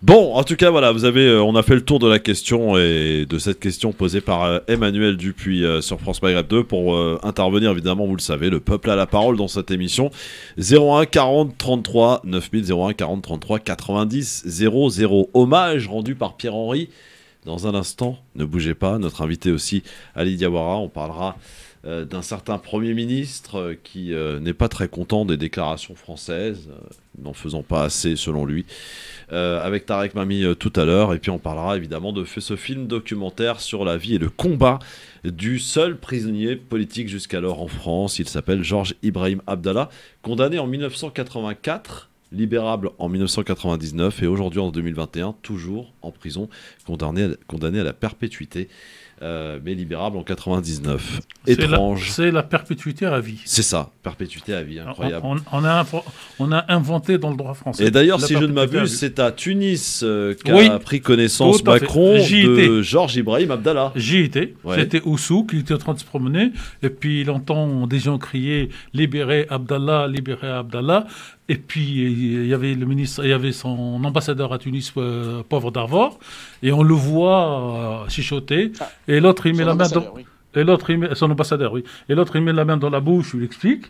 Speaker 1: Bon, en tout cas, voilà, on a fait le tour de la question et de cette question posée par Emmanuel Dupuis sur France Maghreb 2 pour intervenir, évidemment, vous le savez, le peuple a la parole dans cette émission. 01 40 33 9000, 01 40 33 90 00. Hommage rendu par Pierre-Henri. Dans un instant, ne bougez pas, notre invité aussi, Ali Diawara, on parlera d'un certain Premier ministre qui n'est pas très content des déclarations françaises, n'en faisant pas assez selon lui, avec Tarek Mami tout à l'heure, et puis on parlera évidemment de ce film documentaire sur la vie et le combat du seul prisonnier politique jusqu'alors en France. Il s'appelle Georges Ibrahim Abdallah, condamné en 1984, libérable en 1999 et aujourd'hui en 2021, toujours en prison, condamné à la perpétuité. Mais libérable en 99. Étrange.
Speaker 4: C'est la perpétuité à vie.
Speaker 1: C'est ça, perpétuité à vie, incroyable.
Speaker 4: On a inventé dans le droit français.
Speaker 1: Et d'ailleurs, si je ne m'abuse, c'est à Tunis qu'a pris connaissance Macron de Georges Ibrahim Abdallah.
Speaker 4: J'y étais. Ouais. C'était Oussou qui était en train de se promener. Et puis il entend des gens crier « Libérez Abdallah, libérez Abdallah ». Et puis, il y avait le ministre, il y avait son ambassadeur à Tunis, Pauvre d'Arvor, et on le voit chuchoter. Et l'autre, il met la main dans... Oui. Et l'autre, son ambassadeur, oui. Et l'autre, il met la main dans la bouche, il explique.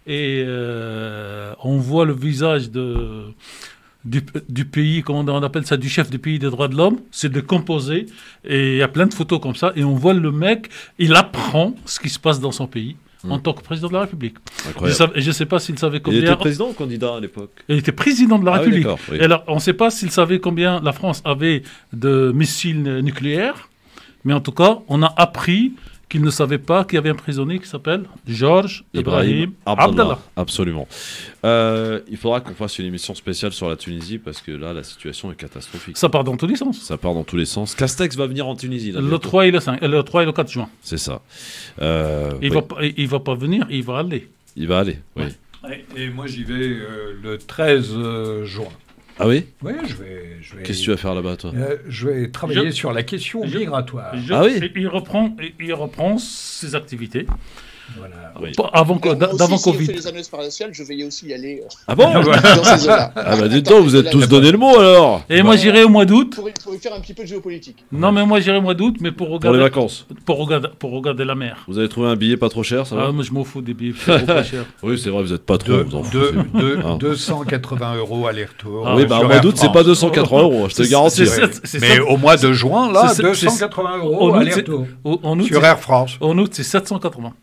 Speaker 4: Et on voit le visage du pays, comment on appelle ça, du chef du pays des droits de l'homme, c'est décomposé. Et il y a plein de photos comme ça. Et on voit le mec, il apprend ce qui se passe dans son pays. En tant que président de la République. Je ne sais pas s'il savait combien...
Speaker 1: Il était président ou candidat à l'époque?
Speaker 4: Il était président de la République.
Speaker 1: Oui.
Speaker 4: Et alors, on ne sait pas s'il savait combien la France avait de missiles nucléaires, mais en tout cas, on a appris qu'il ne savait pas qu'il y avait un prisonnier qui s'appelle Georges Ibrahim Abdallah.
Speaker 1: Absolument. Il faudra qu'on fasse une émission spéciale sur la Tunisie parce que là, la situation est catastrophique.
Speaker 4: Ça part dans tous les sens.
Speaker 1: Ça part dans tous les sens. Castex va venir en Tunisie. Là,
Speaker 4: le 3 et le 4 juin.
Speaker 1: C'est ça.
Speaker 4: Il va pas venir, il va aller.
Speaker 1: Il va aller, oui.
Speaker 3: Et moi, j'y vais le 13 juin.
Speaker 1: Ah oui?
Speaker 3: Oui, je vais...
Speaker 1: Qu'est-ce que tu vas faire là-bas, toi?
Speaker 3: Je vais travailler sur la question migratoire.
Speaker 1: Ah oui?
Speaker 4: Il reprend ses activités.
Speaker 3: Voilà.
Speaker 1: Oui.
Speaker 4: D'avant Covid.
Speaker 5: Si fait les annonces parasiales, je vais aussi y aller.
Speaker 1: Ah bon?
Speaker 5: Dans ces zones-là.
Speaker 1: Ah bah dites donc, vous êtes tous donné le mot alors.
Speaker 4: Et moi j'irai au mois d'août.
Speaker 5: Pour y faire un petit peu de géopolitique.
Speaker 4: Non mais moi j'irai au mois d'août, mais pour regarder.
Speaker 1: Pour les vacances.
Speaker 4: Pour regarder la mer.
Speaker 1: Vous avez trouvé un billet pas trop cher, ça va?
Speaker 4: Ah moi je m'en fous des billets pas chers.
Speaker 1: Oui c'est vrai, vous êtes pas trop.
Speaker 3: 280 € aller-retour.
Speaker 1: Oui bah au mois d'août c'est pas 280 €, je te garantis.
Speaker 3: Mais au mois de juin là, 280 € aller-retour. Sur Air France.
Speaker 4: En août c'est 780.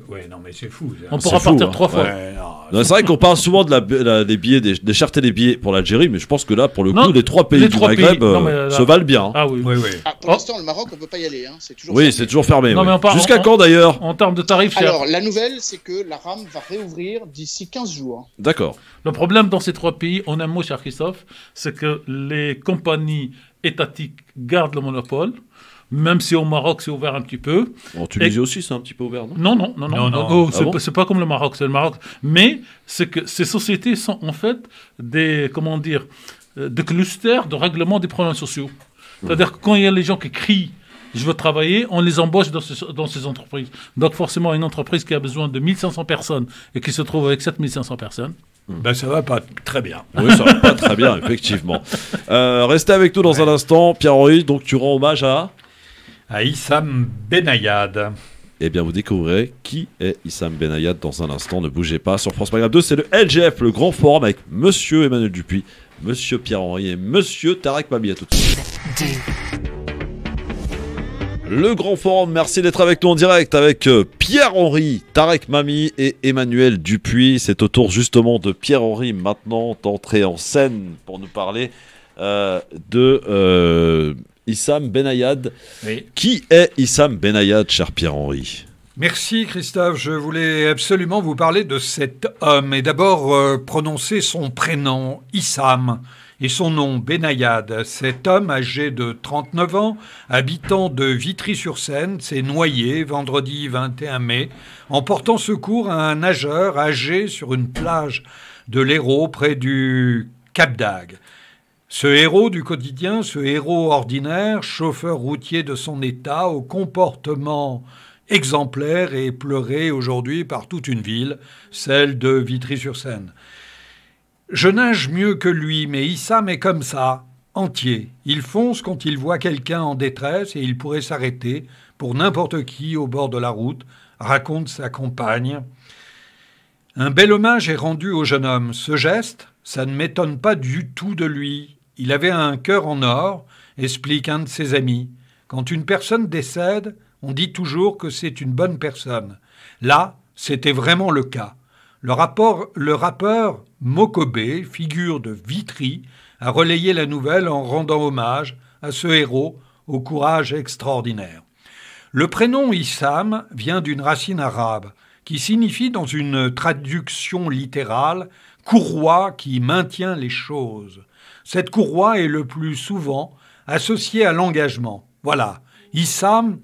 Speaker 3: Oui, non, mais c'est fou.
Speaker 4: On pourra partir 3 fois.
Speaker 3: Ouais,
Speaker 1: non, c'est vrai qu'on parle souvent des billets, des chertés des billets pour l'Algérie, mais je pense que là, pour le coup, les trois pays du Maghreb se valent bien.
Speaker 4: Ah oui.
Speaker 5: Pour l'instant, le Maroc, on ne peut pas y aller. C'est toujours
Speaker 1: fermé. C'est toujours fermé.
Speaker 4: Non,
Speaker 1: jusqu'à quand d'ailleurs?
Speaker 4: En termes de tarifs.
Speaker 5: Alors, la nouvelle, c'est que la rame va réouvrir d'ici 15 jours.
Speaker 1: D'accord.
Speaker 4: Le problème dans ces 3 pays, en un mot, cher Christophe, c'est que les compagnies étatiques gardent le monopole, même si au Maroc c'est ouvert un petit peu.
Speaker 1: En Tunisie aussi, c'est un petit peu ouvert, non?
Speaker 4: Non. Oh, c'est pas comme le Maroc, c'est le Maroc. Mais c'est que ces sociétés sont en fait des, comment dire, des clusters de règlement des problèmes sociaux. C'est-à-dire que quand il y a les gens qui crient je veux travailler, on les embauche dans ces entreprises. Donc forcément, une entreprise qui a besoin de 1500 personnes et qui se trouve avec 7500 personnes.
Speaker 3: Ben, ça va pas très bien.
Speaker 1: Oui, ça va pas très bien, effectivement. Restez avec nous dans un instant. Pierre-Henri, donc tu rends hommage à
Speaker 3: Issam Benayad.
Speaker 1: Eh bien, vous découvrirez qui est Issam Benayad dans un instant. Ne bougez pas. Sur France Maghreb 2, c'est le LGF, le grand forum avec Monsieur Emmanuel Dupuis, Monsieur Pierre-Henri et Monsieur Tarek Mami. À tout de suite. Le grand forum, merci d'être avec nous en direct avec Pierre-Henri, Tarek Mami et Emmanuel Dupuis. C'est au tour justement de Pierre-Henri maintenant d'entrer en scène pour nous parler de Issam Benayad.
Speaker 3: Oui.
Speaker 1: Qui est Issam Benayad, cher Pierre-Henri?
Speaker 3: Merci Christophe, je voulais absolument vous parler de cet homme et d'abord prononcer son prénom, Issam, et son nom, Benayad. Cet homme âgé de 39 ans, habitant de Vitry-sur-Seine, s'est noyé vendredi 21 mai en portant secours à un nageur âgé sur une plage de l'Hérault près du Cap d'Agde. Ce héros du quotidien, ce héros ordinaire, chauffeur routier de son état, au comportement exemplaire et pleuré aujourd'hui par toute une ville, celle de Vitry-sur-Seine. Je nage mieux que lui, mais Issam est comme ça, entier. Il fonce quand il voit quelqu'un en détresse et il pourrait s'arrêter pour n'importe qui au bord de la route, raconte sa compagne. Un bel hommage est rendu au jeune homme. Ce geste, ça ne m'étonne pas du tout de lui. Il avait un cœur en or, explique un de ses amis. Quand une personne décède, on dit toujours que c'est une bonne personne. Là, c'était vraiment le cas. Le rappeur Mokobé, figure de Vitry, a relayé la nouvelle en rendant hommage à ce héros au courage extraordinaire. Le prénom Issam vient d'une racine arabe qui signifie dans une traduction littérale « courroie qui maintient les choses ». Cette courroie est le plus souvent associée à l'engagement. Voilà, Issam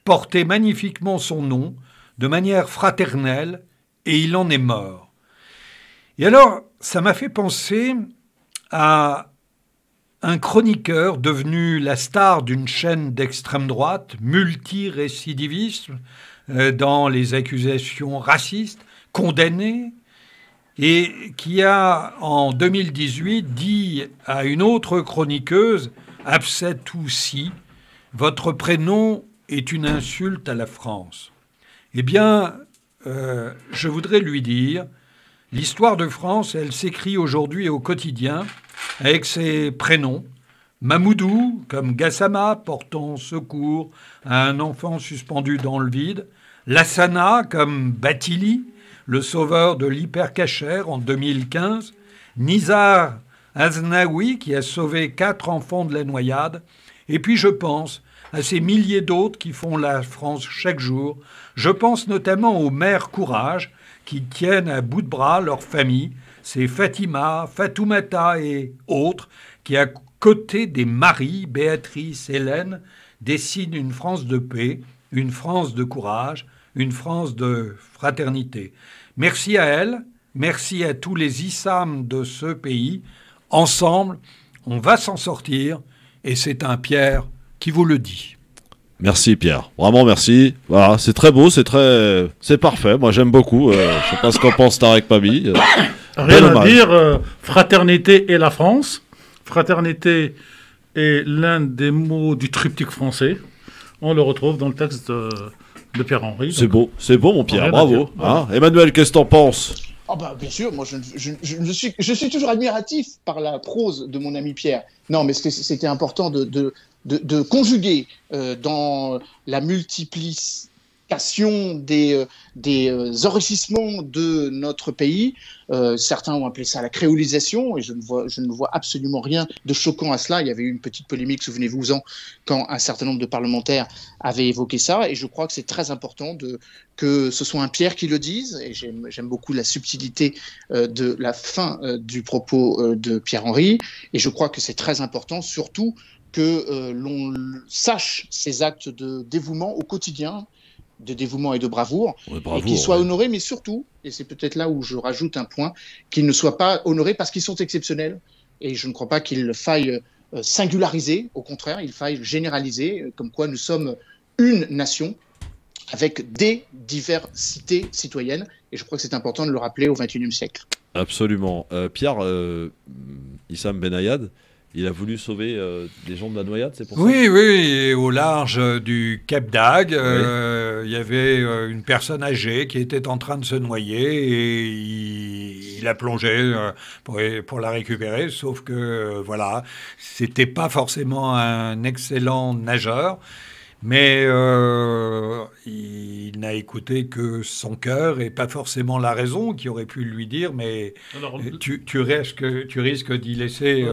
Speaker 3: portait magnifiquement son nom de manière fraternelle et il en est mort. Et alors, ça m'a fait penser à un chroniqueur devenu la star d'une chaîne d'extrême droite, multirécidiviste, dans les accusations racistes, condamné, et qui a, en 2018, dit à une autre chroniqueuse, Absatoussi, « Votre prénom est une insulte à la France. » Eh bien, je voudrais lui dire, l'histoire de France, elle s'écrit aujourd'hui au quotidien avec ses prénoms. Mamoudou, comme Gassama, portant secours à un enfant suspendu dans le vide. Lassana, comme Batili, le sauveur de l'hypercachère en 2015. Nizar Aznaoui, qui a sauvé 4 enfants de la noyade. Et puis je pense à ces milliers d'autres qui font la France chaque jour. Je pense notamment aux mères courage qui tiennent à bout de bras leur famille. C'est Fatima, Fatoumata et autres qui, à côté des maris, Béatrice, Hélène, dessinent une France de paix, une France de courage, une France de fraternité. Merci à elles, merci à tous les Issams de ce pays. Ensemble, on va s'en sortir et c'est un Pierre qui vous le dit.
Speaker 1: Merci Pierre, vraiment merci. Voilà, c'est très beau, c'est parfait. Moi j'aime beaucoup. Je sais pas ce qu'en pense Tarek Mami.
Speaker 4: Rien à dire. Fraternité et la France. Fraternité est l'un des mots du triptyque français. On le retrouve dans le texte de Pierre-Henri.
Speaker 1: C'est beau, mon Pierre. Bravo. Hein, Emmanuel, qu'est-ce que t'en penses?
Speaker 5: Ah bah, bien sûr, moi je suis toujours admiratif par la prose de mon ami Pierre. Non, mais c'était important de conjuguer dans la multiplication des enrichissements de notre pays. Certains ont appelé ça la créolisation, et je ne vois absolument rien de choquant à cela. Il y avait eu une petite polémique, souvenez-vous-en, quand un certain nombre de parlementaires avaient évoqué ça, et je crois que c'est très important que ce soit un Pierre qui le dise, et j'aime beaucoup la subtilité de la fin du propos de Pierre-Henri, et je crois que c'est très important, surtout que l'on sache ces actes de dévouement au quotidien, de dévouement et de bravoure, et qu'ils soient honorés, mais surtout, et c'est peut-être là où je rajoute un point, qu'ils ne soient pas honorés parce qu'ils sont exceptionnels. Et je ne crois pas qu'il faille singulariser, au contraire, il faille généraliser, comme quoi nous sommes une nation avec des diversités citoyennes. Et je crois que c'est important de le rappeler au XXIe siècle.
Speaker 1: Absolument. Pierre, Issam Benayad, il a voulu sauver des gens de la noyade, c'est pour ça?
Speaker 3: Oui, oui, au large du Cap d'Agde, il y avait une personne âgée qui était en train de se noyer et il a plongé pour la récupérer, sauf que, voilà, c'était pas forcément un excellent nageur. Mais il n'a écouté que son cœur et pas forcément la raison qui aurait pu lui dire mais alors, tu risques d'y laisser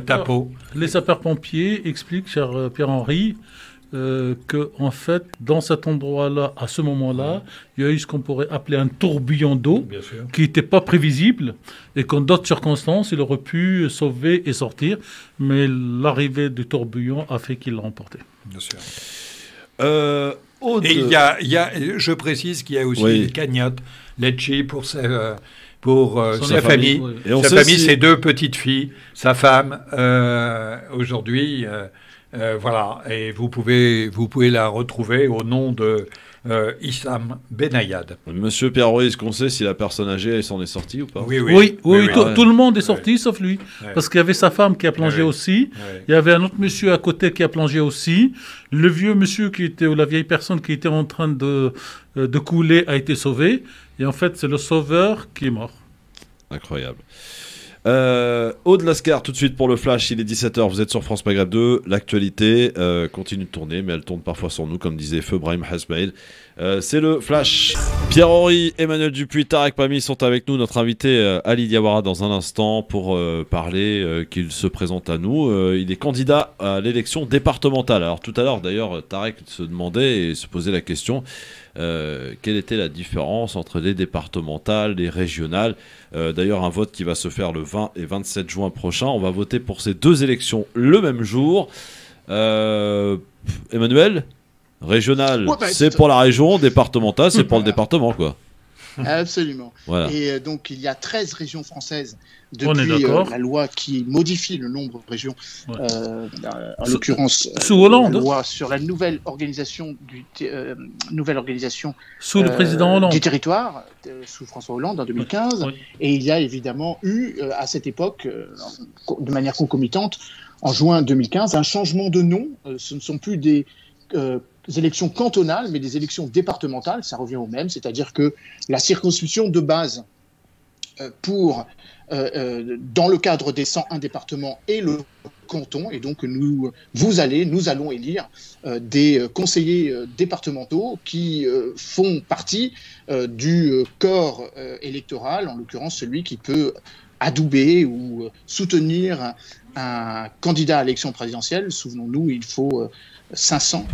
Speaker 3: ta peau.
Speaker 4: Les sapeurs-pompiers expliquent, cher Pierre-Henri, que en fait, dans cet endroit-là, à ce moment-là, il y a eu ce qu'on pourrait appeler un tourbillon d'eau qui n'était pas prévisible et qu'en d'autres circonstances, il aurait pu sauver et sortir. Mais l'arrivée du tourbillon a fait qu'il l'a emporté.
Speaker 3: Bien sûr. Et je précise qu'il y a aussi une cagnotte Lecce pour sa famille. Oui. Et sa famille, ses deux petites filles, sa femme, aujourd'hui. Voilà. Et vous pouvez la retrouver au nom de Issam Benayad.
Speaker 1: Monsieur Pierre-Henri, est-ce qu'on sait si la personne âgée elle s'en est sortie ou pas?
Speaker 4: Oui. Tout le monde est sorti sauf lui. Parce qu'il y avait sa femme qui a plongé aussi. Il y avait un autre monsieur à côté qui a plongé aussi. Le vieux monsieur ou la vieille personne qui était en train de couler a été sauvé. Et en fait, c'est le sauveur qui est mort.
Speaker 1: Incroyable. Aude Lascar, tout de suite pour le flash, il est 17h, vous êtes sur France Maghreb 2, l'actualité continue de tourner, mais elle tourne parfois sur nous, comme disait Feu Brahim Hasmail. C'est le flash. Pierre-Henri, Emmanuel Dupuis, Tarek Pami sont avec nous, notre invité Ali Diawara dans un instant pour parler qu'il se présente à nous. Il est candidat à l'élection départementale. Alors tout à l'heure d'ailleurs, Tarek se demandait et se posait la question quelle était la différence entre les départementales, les régionales. D'ailleurs, un vote qui va se faire le 20 et 27 juin prochain. On va voter pour ces deux élections le même jour. Emmanuel, régional, c'est pour la région, départemental, c'est pour le département, quoi.
Speaker 5: Absolument.
Speaker 1: Voilà.
Speaker 5: Et donc, il y a 13 régions françaises depuis la loi qui modifie le nombre de régions, en l'occurrence
Speaker 4: Hollande.
Speaker 5: La loi sur la nouvelle organisation
Speaker 4: sous le président Hollande
Speaker 5: du territoire, sous François Hollande en 2015. Et il y a évidemment eu, à cette époque, de manière concomitante, en juin 2015, un changement de nom. Ce ne sont plus des élections cantonales, mais des élections départementales, ça revient au même, c'est-à-dire que la circonscription de base dans le cadre des 101 départements et le canton, et donc nous allons élire des conseillers départementaux qui font partie du corps électoral, en l'occurrence celui qui peut adouber ou soutenir un candidat à l'élection présidentielle. Souvenons-nous, il faut 500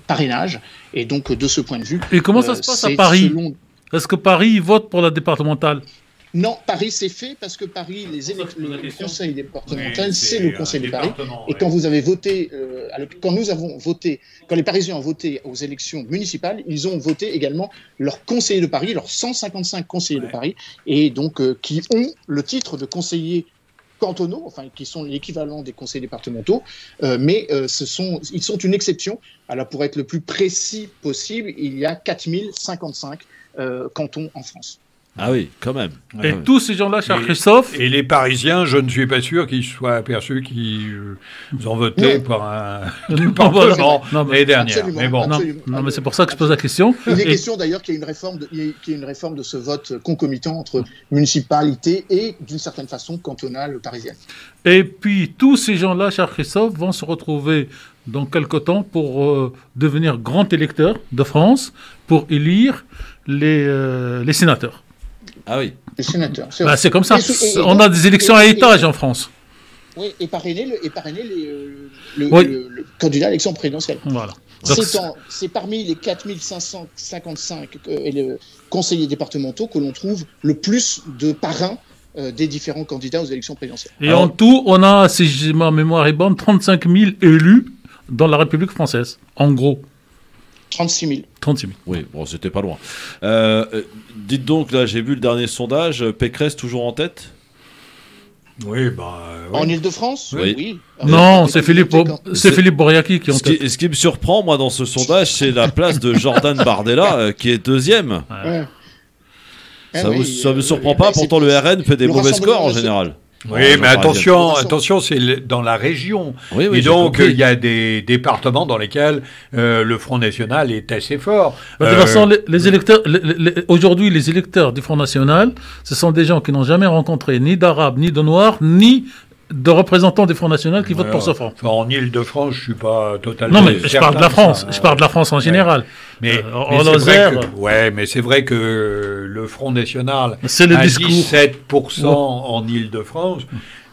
Speaker 5: parrainages. Et donc, de ce point de vue...
Speaker 4: Et comment ça se passe à Paris? Est-ce que Paris vote pour la départementale?
Speaker 5: Non, Paris, c'est fait parce que Paris, le conseil départemental, c'est le conseil de Paris. Et quand vous avez voté, quand les Parisiens ont voté aux élections municipales, ils ont voté également leurs conseillers de Paris, leurs 155 conseillers de Paris, et donc qui ont le titre de conseillers cantonaux, enfin qui sont l'équivalent des conseils départementaux, mais ils sont une exception. Alors pour être le plus précis possible, il y a 4055 cantons en France.
Speaker 1: Ah oui, quand même.
Speaker 4: Et tous ces gens-là, cher Christophe...
Speaker 3: Et les Parisiens, je ne suis pas sûr qu'ils soient aperçus qu'ils ont voté pour un département l'année dernière. Mais bon.
Speaker 4: Non, mais c'est pour ça que je pose la question.
Speaker 5: Il est question d'ailleurs qu'il y ait une réforme de ce vote concomitant entre municipalité et, d'une certaine façon, cantonale parisienne.
Speaker 4: Et puis, tous ces gens-là, cher Christophe, vont se retrouver dans quelque temps pour devenir grands électeurs de France, pour élire les sénateurs.
Speaker 5: Ah oui. Les sénateurs.
Speaker 4: C'est comme ça. On a des élections à étage en France.
Speaker 5: Oui, et parrainer le candidat à l'élection présidentielle.
Speaker 4: Voilà.
Speaker 5: C'est parmi les 4555 conseillers départementaux que l'on trouve le plus de parrains des différents candidats aux élections présidentielles.
Speaker 4: Et en tout, on a, si ma mémoire est bonne, 35 000 élus dans la République française, en gros.
Speaker 5: 36 000.
Speaker 4: 36 000.
Speaker 1: Oui, bon, c'était pas loin. Dites donc, là, j'ai vu le dernier sondage, Pécresse toujours en tête?
Speaker 3: Oui, bah. Oui.
Speaker 5: En Ile-de-France?
Speaker 1: Oui.
Speaker 4: Non, c'est Philippe Boriaki qui est en tête.
Speaker 1: Ce qui me surprend, moi, dans ce sondage, c'est la place de Jordan Bardella, qui est deuxième.
Speaker 5: Ouais.
Speaker 1: Ça ne me surprend pas, pourtant le RN fait des mauvais scores en général.
Speaker 3: Oui, mais attention, c'est dans la région.
Speaker 1: Oui,
Speaker 3: et donc, il y a des départements dans lesquels le Front National est assez fort.
Speaker 4: De toute façon, les électeurs, aujourd'hui, les électeurs du Front National, ce sont des gens qui n'ont jamais rencontré ni d'Arabes, ni de Noirs, ni de représentants des Front National qui votent pour ce front.
Speaker 3: Enfin, en Ile-de-France, je ne suis pas totalement.
Speaker 4: Non, mais je parle de la France. Je parle de la France en général.
Speaker 3: Mais c'est vrai que le Front National a 17% en Ile-de-France.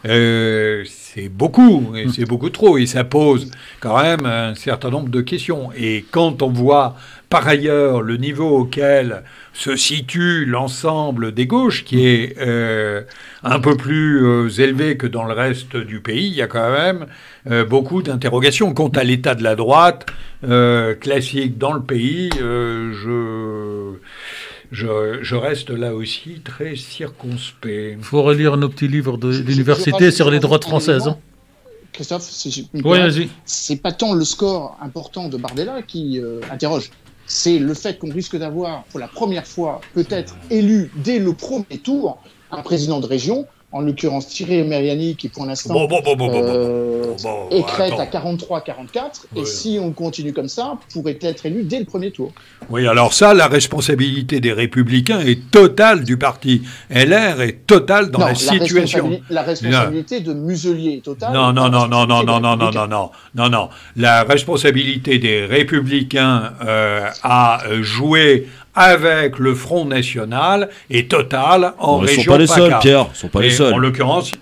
Speaker 3: C'est beaucoup, et c'est beaucoup trop, et ça pose quand même un certain nombre de questions. Et quand on voit par ailleurs le niveau auquel se situe l'ensemble des gauches, qui est un peu plus élevé que dans le reste du pays, il y a quand même beaucoup d'interrogations. Quant à l'état de la droite classique dans le pays, je reste là aussi très circonspect.
Speaker 4: Il faut relire nos petits livres de l'université sur les droites françaises. Hein.
Speaker 5: Christophe, si c'est pas tant le score important de Bardella qui interroge, c'est le fait qu'on risque d'avoir pour la première fois peut-être élu dès le premier tour un président de région, en l'occurrence Thierry Meriani, qui pour l'instant écrète à 43-44, et si on continue comme ça, pourrait être élu dès le premier tour.
Speaker 3: Oui, alors ça, la responsabilité des Républicains est totale du parti LR, est totale dans la situation.
Speaker 5: La responsabilité de Muselier est totale.
Speaker 3: Non. La responsabilité des Républicains à jouer avec le Front National est totale en région PACA. Ils ne sont pas les seuls, Pierre. Ils sont pas les seuls. En l'occurrence,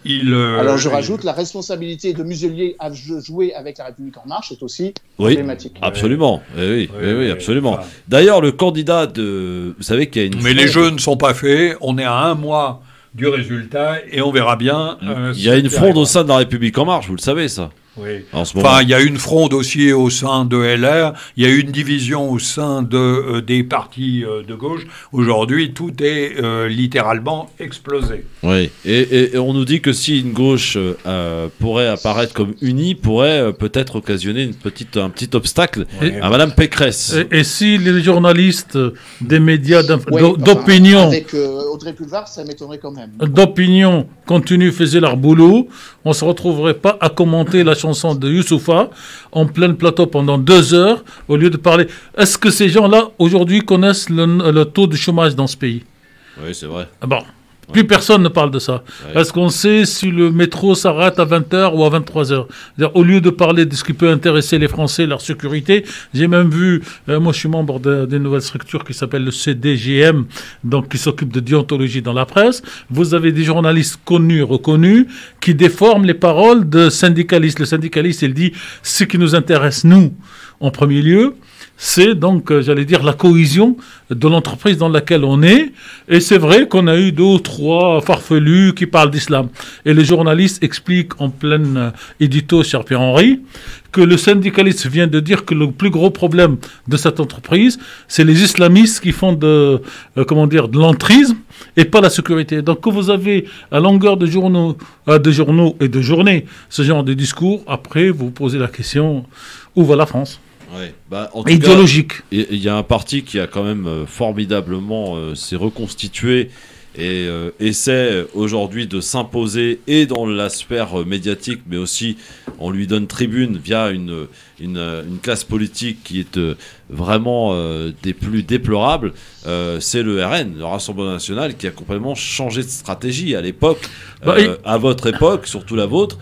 Speaker 5: alors je rajoute, la responsabilité de Muselier à jouer avec la République En Marche est aussi problématique.
Speaker 1: Absolument. Oui, absolument. D'ailleurs, le candidat de... Vous savez qu'il y a une...
Speaker 3: Mais les jeux ne sont pas faits. On est à un mois du résultat et on verra bien...
Speaker 1: il y a une fronde au sein de la République En Marche, vous le savez, ça.
Speaker 3: Oui. Enfin, il y a une fronde aussi au sein de LR, il y a une division au sein des partis de gauche. Aujourd'hui, tout est littéralement explosé.
Speaker 1: Oui, et on nous dit que si une gauche pourrait apparaître comme unie, pourrait peut-être occasionner un petit obstacle à Madame Pécresse.
Speaker 4: Et si les journalistes des médias d'opinion...
Speaker 5: avec Audrey Pulvar, ça m'étonnerait quand même.
Speaker 4: D'opinion continue faisaient leur boulot, on ne se retrouverait pas à commenter la chanson de Youssoupha en plein plateau pendant 2 heures au lieu de parler. Est-ce que ces gens-là aujourd'hui connaissent le taux de chômage dans ce pays?
Speaker 1: Oui, c'est vrai.
Speaker 4: Bon, plus personne ne parle de ça. Ouais. Est-ce qu'on sait si le métro s'arrête à 20h ou à 23h? Au lieu de parler de ce qui peut intéresser les Français, leur sécurité, j'ai même vu, moi je suis membre d'une nouvelle structure qui s'appelle le CDGM, donc qui s'occupe de déontologie dans la presse. Vous avez des journalistes connus, reconnus, qui déforment les paroles de syndicalistes. Le syndicaliste, il dit, ce qui nous intéresse, nous, en premier lieu, c'est donc, j'allais dire, la cohésion de l'entreprise dans laquelle on est. Et c'est vrai qu'on a eu 2 ou 3 farfelus qui parlent d'islam. Et les journalistes expliquent en plein édito, cher Pierre-Henri, que le syndicaliste vient de dire que le plus gros problème de cette entreprise, c'est les islamistes qui font de l'entrisme et pas la sécurité. Donc, que vous avez à longueur de journaux et de journées ce genre de discours, après, vous vous posez la question, où va la France ?
Speaker 1: Ouais. En tout
Speaker 4: idéologique.
Speaker 1: Il y a un parti qui a quand même formidablement s'est reconstitué et essaie aujourd'hui de s'imposer et dans la sphère médiatique, mais aussi on lui donne tribune via une classe politique qui est vraiment des plus déplorables. C'est le RN, le Rassemblement National, qui a complètement changé de stratégie à l'époque. À votre époque, surtout la vôtre,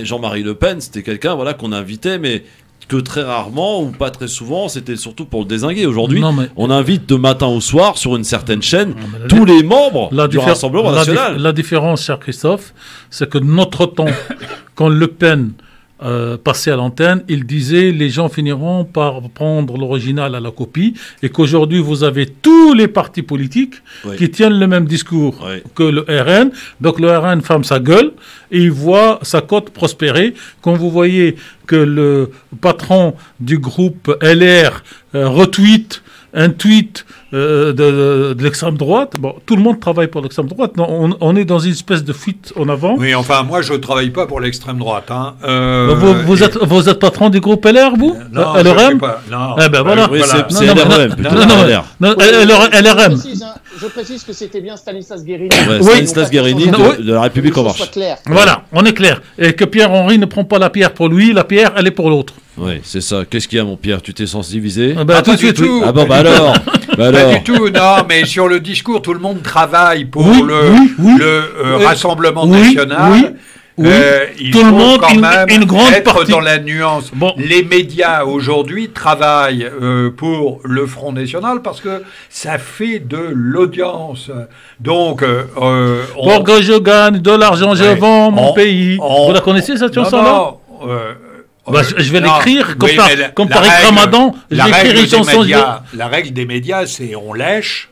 Speaker 1: Jean-Marie Le Pen, c'était quelqu'un qu'on invitait, mais que très rarement ou pas très souvent, c'était surtout pour le dézinguer. Aujourd'hui, on invite de matin au soir sur une certaine chaîne tous les membres du Rassemblement National.
Speaker 4: La différence, cher Christophe, c'est que de notre temps, quand Le Pen passé à l'antenne, il disait les gens finiront par prendre l'original à la copie et qu'aujourd'hui vous avez tous les partis politiques qui tiennent le même discours que le RN. Donc le RN ferme sa gueule et il voit sa cote prospérer. Quand vous voyez que le patron du groupe LR retweet un tweet de l'extrême droite. Bon, tout le monde travaille pour l'extrême droite. Non, on est dans une espèce de fuite en avant.
Speaker 3: Oui, enfin, moi, je ne travaille pas pour l'extrême droite. Hein.
Speaker 4: Vous êtes patron du groupe LR, vous
Speaker 3: Non,
Speaker 4: LRM
Speaker 3: non.
Speaker 4: Eh ben voilà.
Speaker 1: Oui,
Speaker 3: voilà.
Speaker 1: c'est LRM.
Speaker 4: LRM.
Speaker 5: Je précise que c'était bien Stanislas Guérini.
Speaker 1: Stanislas Guérini de la République En Marche.
Speaker 4: Voilà, on est clair. Et que Pierre-Henri ne prend pas la pierre pour lui, la pierre, elle est pour l'autre.
Speaker 1: Oui, c'est ça. Qu'est-ce qu'il y a, mon Pierre? Tu t'es sensibilisé?
Speaker 3: Tout de suite.
Speaker 1: Ah bon, bah alors.
Speaker 3: Pas du tout, non, mais sur le discours, tout le monde travaille pour le Rassemblement national. Il
Speaker 4: tout le
Speaker 3: faut
Speaker 4: monde,
Speaker 3: quand même
Speaker 4: une grande
Speaker 3: être
Speaker 4: partie.
Speaker 3: dans la nuance. Bon. Les médias aujourd'hui travaillent pour le Front National parce que ça fait de l'audience. Donc,
Speaker 4: pour que je gagne de l'argent, je vends mon pays. Vous la connaissez cette chanson-là? Je vais l'écrire comme Tariq Ramadan. Je vais écrire une chanson.
Speaker 3: La règle des médias, c'est on lèche,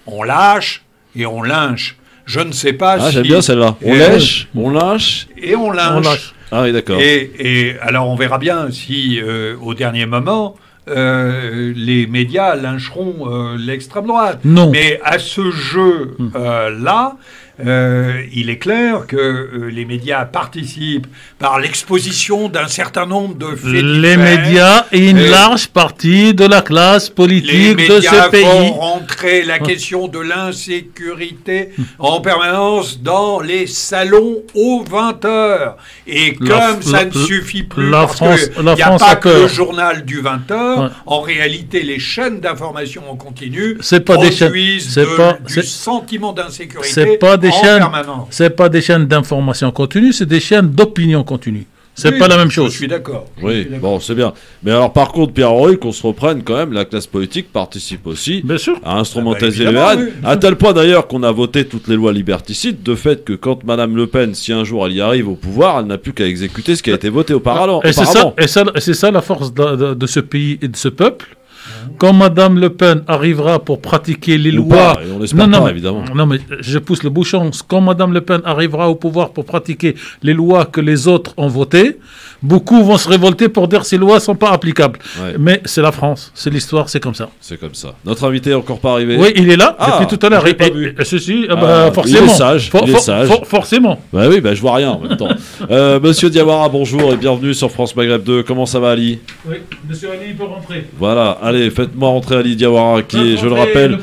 Speaker 3: on lâche et on lynche. Je ne sais pas si...
Speaker 1: Ah, j'aime bien celle-là. On lèche, on lâche...
Speaker 3: Et on lynche.
Speaker 1: Ah oui, d'accord.
Speaker 3: Et alors, on verra bien si, au dernier moment, les médias lyncheront l'extrême droite.
Speaker 4: Non.
Speaker 3: Mais à ce jeu-là... il est clair que les médias participent par l'exposition d'un certain nombre de faits divers.
Speaker 4: Les médias et une large partie de la classe politique de ce pays.
Speaker 3: Les médias font rentrer la question de l'insécurité en permanence dans les salons aux 20h. Et comme ça ne suffit plus, parce qu'il n'y a pas que le journal du 20h, en réalité, les chaînes d'information en continu produisent du sentiment d'insécurité.
Speaker 4: C'est pas des chaînes d'information continue, c'est des chaînes d'opinion continue. C'est pas la même chose.
Speaker 3: Je suis d'accord.
Speaker 1: Oui, bon, c'est bien. Mais alors, par contre, Pierre-Henri, qu'on se reprenne quand même, la classe politique participe aussi à instrumentaliser le RN. À tel point d'ailleurs qu'on a voté toutes les lois liberticides, de fait que quand Madame Le Pen, si un jour elle y arrive au pouvoir, elle n'a plus qu'à exécuter ce qui a été voté auparavant.
Speaker 4: Et c'est ça la force de ce pays et de ce peuple. Quand Madame Le Pen arrivera pour pratiquer les lois...
Speaker 1: on l'espère pas, évidemment.
Speaker 4: Non, mais je pousse le bouchon. Quand Madame Le Pen arrivera au pouvoir pour pratiquer les lois que les autres ont votées, beaucoup vont se révolter pour dire que ces lois ne sont pas applicables. Ouais. Mais c'est la France, c'est l'histoire, c'est comme ça.
Speaker 1: C'est comme ça. Notre invité n'est encore pas arrivé.
Speaker 4: Oui, il est là, depuis tout à l'heure. Forcément.
Speaker 1: Il est sage.
Speaker 4: Forcément.
Speaker 1: Bah oui, je vois rien en même temps. Monsieur Diawara, bonjour et bienvenue sur France Maghreb 2. Comment ça va, Ali?
Speaker 4: Oui, Monsieur Ali, il peut rentrer.
Speaker 1: Voilà, allez, faites-moi rentrer Ali Diawara, qui est, je le rappelle,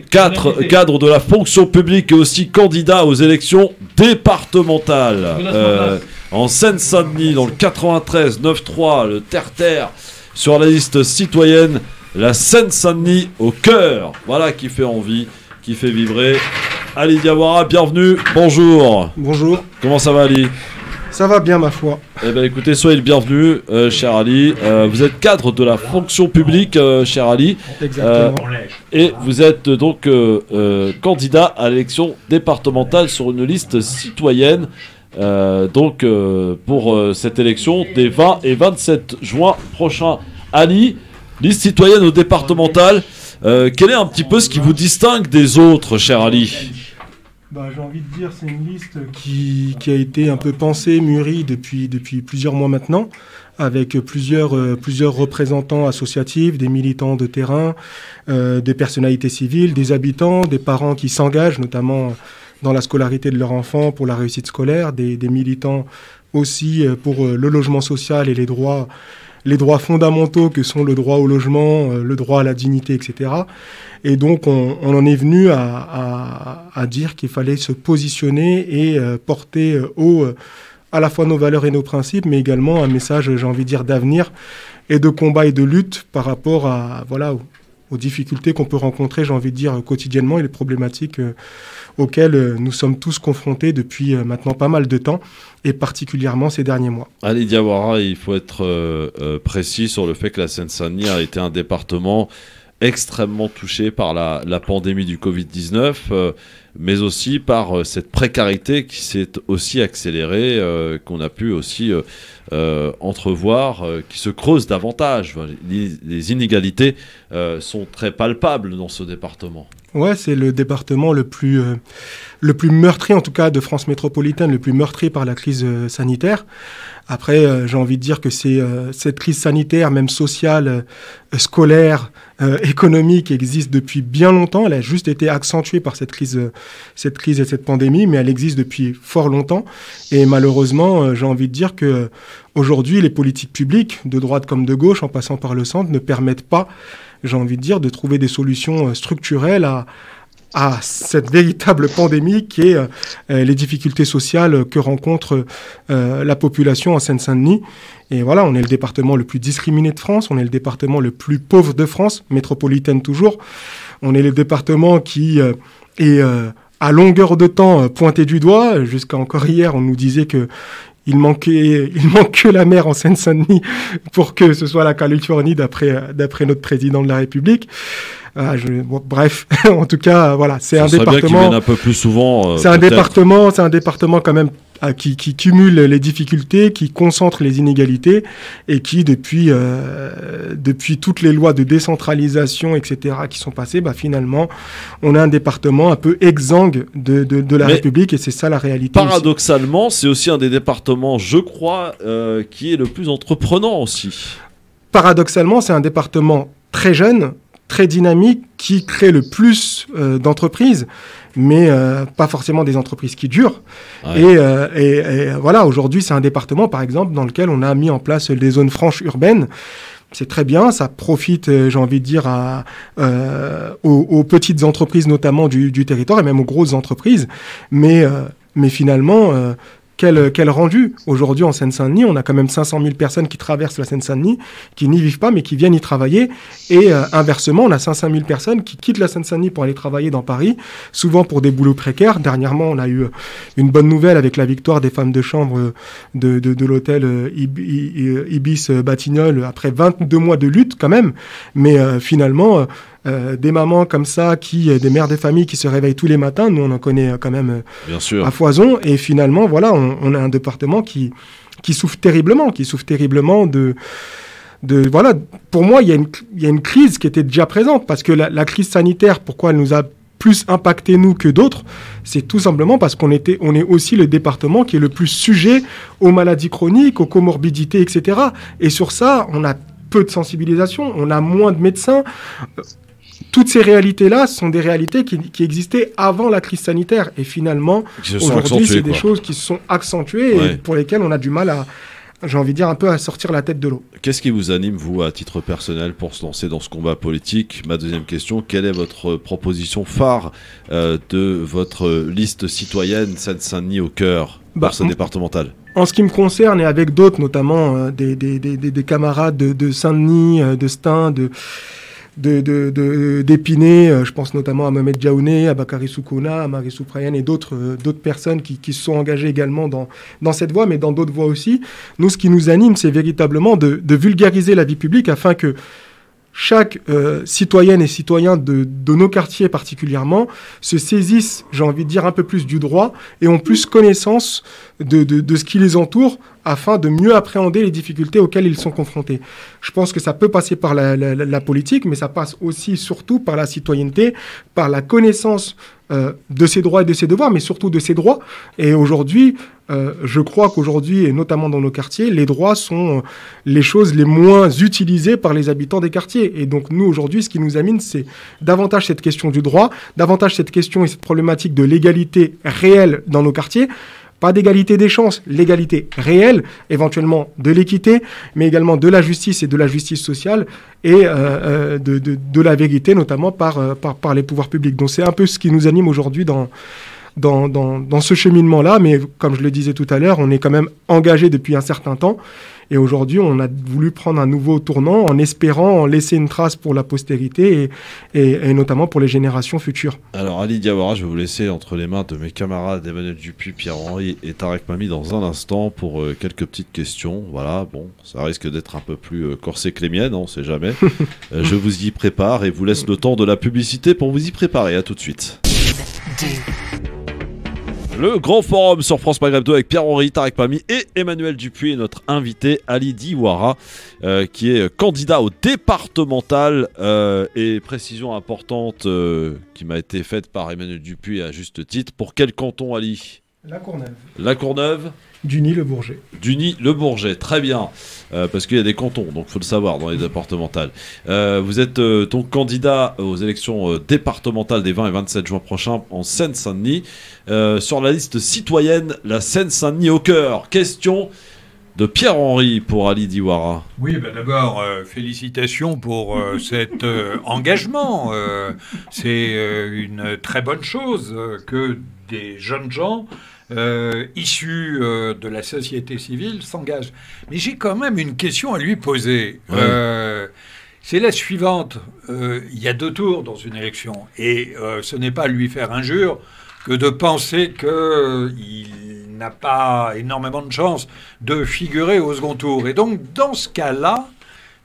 Speaker 1: cadre de la fonction publique et aussi candidat aux élections départementales. En Seine-Saint-Denis, dans le 93 9-3, le terre-terre, sur la liste citoyenne, la Seine-Saint-Denis au cœur. Voilà qui fait envie, qui fait vibrer. Ali Diawara, bienvenue, bonjour.
Speaker 8: Bonjour.
Speaker 1: Comment ça va, Ali?
Speaker 8: Ça va bien, ma foi.
Speaker 1: Eh bien, écoutez, soyez le bienvenu, cher Ali. Vous êtes cadre de la fonction publique, cher Ali.
Speaker 8: Exactement.
Speaker 1: Et vous êtes donc candidat à l'élection départementale sur une liste citoyenne. Pour cette élection des 20 et 27 juin prochains. Ali, liste citoyenne au départemental, quel est un petit peu ce qui vous distingue des autres, cher Ali?
Speaker 8: J'ai envie de dire c'est une liste qui a été un peu pensée, mûrie depuis plusieurs mois maintenant, avec plusieurs représentants associatifs, des militants de terrain, des personnalités civiles, des habitants, des parents qui s'engagent notamment dans la scolarité de leurs enfants, pour la réussite scolaire, des militants aussi pour le logement social et les droits fondamentaux que sont le droit au logement, le droit à la dignité, etc. Et donc on en est venu à dire qu'il fallait se positionner et porter haut à la fois nos valeurs et nos principes, mais également un message, j'ai envie de dire, d'avenir et de combat et de lutte par rapport aux difficultés qu'on peut rencontrer, j'ai envie de dire, quotidiennement, et les problématiques auxquelles nous sommes tous confrontés depuis maintenant pas mal de temps, et particulièrement ces derniers mois.
Speaker 1: Ali Diawara, il faut être précis sur le fait que la Seine-Saint-Denis a été un département extrêmement touché par la pandémie du Covid-19. mais aussi par cette précarité qui s'est aussi accélérée, qu'on a pu aussi entrevoir, qui se creuse davantage. Les inégalités sont très palpables dans ce département.
Speaker 8: Ouais, c'est le département le plus meurtri, en tout cas de France métropolitaine, le plus meurtri par la crise sanitaire. Après, j'ai envie de dire que c'est cette crise sanitaire, même sociale, scolaire, économique, existe depuis bien longtemps. Elle a juste été accentuée par cette crise et cette pandémie, mais elle existe depuis fort longtemps. Et malheureusement, j'ai envie de dire que aujourd'hui, les politiques publiques, de droite comme de gauche, en passant par le centre, ne permettent pas, j'ai envie de dire, de trouver des solutions structurelles à cette véritable pandémie qui est les difficultés sociales que rencontre la population en Seine-Saint-Denis. Et voilà, on est le département le plus discriminé de France, on est le département le plus pauvre de France, métropolitaine toujours. On est le département qui est à longueur de temps pointé du doigt. Jusqu'à encore hier, on nous disait que il manque que la mer en Seine-Saint-Denis pour que ce soit la Californie d'après notre président de la République. Bref, en tout cas, voilà, c'est un département. Bien qu'ils viennent
Speaker 1: un peu plus souvent.
Speaker 8: C'est un département quand même qui cumule les difficultés, qui concentre les inégalités et qui, depuis toutes les lois de décentralisation, etc., qui sont passées, finalement, on a un département un peu exsangue de la République et c'est ça la réalité.
Speaker 1: Paradoxalement, c'est aussi un des départements, je crois, qui est le plus entreprenant aussi.
Speaker 8: Paradoxalement, c'est un département très jeune, très dynamique, qui crée le plus d'entreprises, mais pas forcément des entreprises qui durent. Ouais. Et voilà, aujourd'hui, c'est un département, par exemple, dans lequel on a mis en place des zones franches urbaines. C'est très bien, ça profite, j'ai envie de dire, aux petites entreprises, notamment du territoire, et même aux grosses entreprises. Mais finalement... Quel rendu. Aujourd'hui, en Seine-Saint-Denis, on a quand même 500 000 personnes qui traversent la Seine-Saint-Denis, qui n'y vivent pas, mais qui viennent y travailler. Et inversement, on a 500 000 personnes qui quittent la Seine-Saint-Denis pour aller travailler dans Paris, souvent pour des boulots précaires. Dernièrement, on a eu une bonne nouvelle avec la victoire des femmes de chambre de l'hôtel Ibis Batignolles, après 22 mois de lutte quand même. Mais finalement... des mamans comme ça, des mères de famille qui se réveillent tous les matins, nous on en connaît quand même à foison, et finalement voilà, on a un département qui souffre terriblement, voilà. Pour moi, il y a une crise qui était déjà présente, parce que la crise sanitaire, pourquoi elle nous a plus impacté nous que d'autres, c'est tout simplement parce qu'on est aussi le département qui est le plus sujet aux maladies chroniques, aux comorbidités, etc. Et sur ça, on a peu de sensibilisation, on a moins de médecins. Toutes ces réalités-là sont des réalités qui existaient avant la crise sanitaire. Et finalement, aujourd'hui, c'est des choses qui se sont accentuées et pour lesquelles on a du mal j'ai envie de dire, un peu à sortir la tête de l'eau.
Speaker 1: Qu'est-ce qui vous anime, vous, à titre personnel, pour se lancer dans ce combat politique? Ma deuxième question, quelle est votre proposition phare de votre liste citoyenne Seine-Saint-Denis au cœur pour ce départemental?
Speaker 8: En ce qui me concerne, et avec d'autres, notamment des camarades de Saint-Denis, de Stein, d'Épinay, je pense notamment à Mohamed Djaouné, à Bakary Soukouna, à Marie Souprayen et d'autres personnes qui se sont engagées également dans cette voie, mais dans d'autres voies aussi. Nous, ce qui nous anime, c'est véritablement de vulgariser la vie publique afin que chaque citoyenne et citoyen de nos quartiers particulièrement se saisissent, j'ai envie de dire, un peu plus du droit et ont plus connaissance de ce qui les entoure afin de mieux appréhender les difficultés auxquelles ils sont confrontés. Je pense que ça peut passer par la politique, mais ça passe aussi surtout par la citoyenneté, par la connaissance de ses droits et de ses devoirs, mais surtout de ses droits. Et aujourd'hui, je crois qu'aujourd'hui, et notamment dans nos quartiers, les droits sont les choses les moins utilisées par les habitants des quartiers. Et donc nous, aujourd'hui, ce qui nous amène, c'est davantage cette question du droit, davantage cette question et cette problématique de l'égalité réelle dans nos quartiers. Pas d'égalité des chances, l'égalité réelle, éventuellement de l'équité, mais également de la justice et de la justice sociale et de la vérité, notamment par les pouvoirs publics. Donc c'est un peu ce qui nous anime aujourd'hui dans ce cheminement-là, mais comme je le disais tout à l'heure, on est quand même engagé depuis un certain temps. Et aujourd'hui, on a voulu prendre un nouveau tournant en espérant laisser une trace pour la postérité et notamment pour les générations futures.
Speaker 1: Alors Ali Diawara, je vais vous laisser entre les mains de mes camarades Emmanuel Dupuis, Pierre-Henri et Tarek Mami dans un instant pour quelques petites questions. Voilà, bon, ça risque d'être un peu plus corsé que les miennes, on ne sait jamais. Je vous y prépare et vous laisse le temps de la publicité pour vous y préparer. À tout de suite.
Speaker 6: 2.
Speaker 1: Le grand forum sur France Maghreb 2 avec Pierre-Henri, Tarek Pami et Emmanuel Dupuis et notre invité Ali Diawara qui est candidat au départemental et précision importante qui m'a été faite par Emmanuel Dupuis à juste titre. Pour quel canton, Ali?
Speaker 8: La Courneuve.
Speaker 1: La Courneuve.
Speaker 8: Duny-le-Bourget.
Speaker 1: Duny-le-Bourget, très bien. Parce qu'il y a des cantons, donc il faut le savoir dans les départementales. Vous êtes donc candidat aux élections départementales des 20 et 27 juin prochains en Seine-Saint-Denis. Sur la liste citoyenne, la Seine-Saint-Denis au cœur. Question de Pierre-Henri pour Ali Diawara.
Speaker 3: Oui, ben d'abord, félicitations pour cet engagement. C'est une très bonne chose que des jeunes gens issus de la société civile s'engagent. Mais j'ai quand même une question à lui poser. Ouais. C'est la suivante. Il y a 2 tours dans une élection. Et ce n'est pas à lui faire injure que de penser qu'il n'a pas énormément de chance de figurer au second tour. Et donc, dans ce cas-là,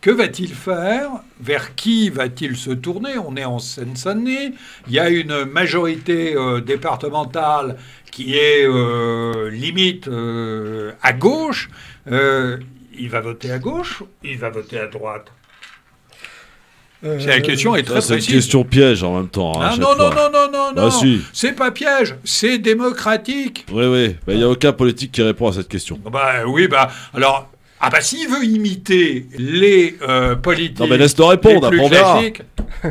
Speaker 3: que va-t-il faire? Vers qui va-t-il se tourner? On est en Seine-Saint-Denis. Il y a une majorité départementale qui est limite à gauche. Il va voter à gauche? Il va voter à droite? La question est très précise.
Speaker 1: C'est une question piège en même temps. Hein,
Speaker 3: non,
Speaker 1: bah, si.
Speaker 3: C'est pas piège, c'est démocratique.
Speaker 1: Oui. Il n'y a aucun politique qui répond à cette question.
Speaker 3: Bah oui, alors... Ah bah s'il veut imiter les politiques...
Speaker 1: Non mais laisse-le répondre, après on verra.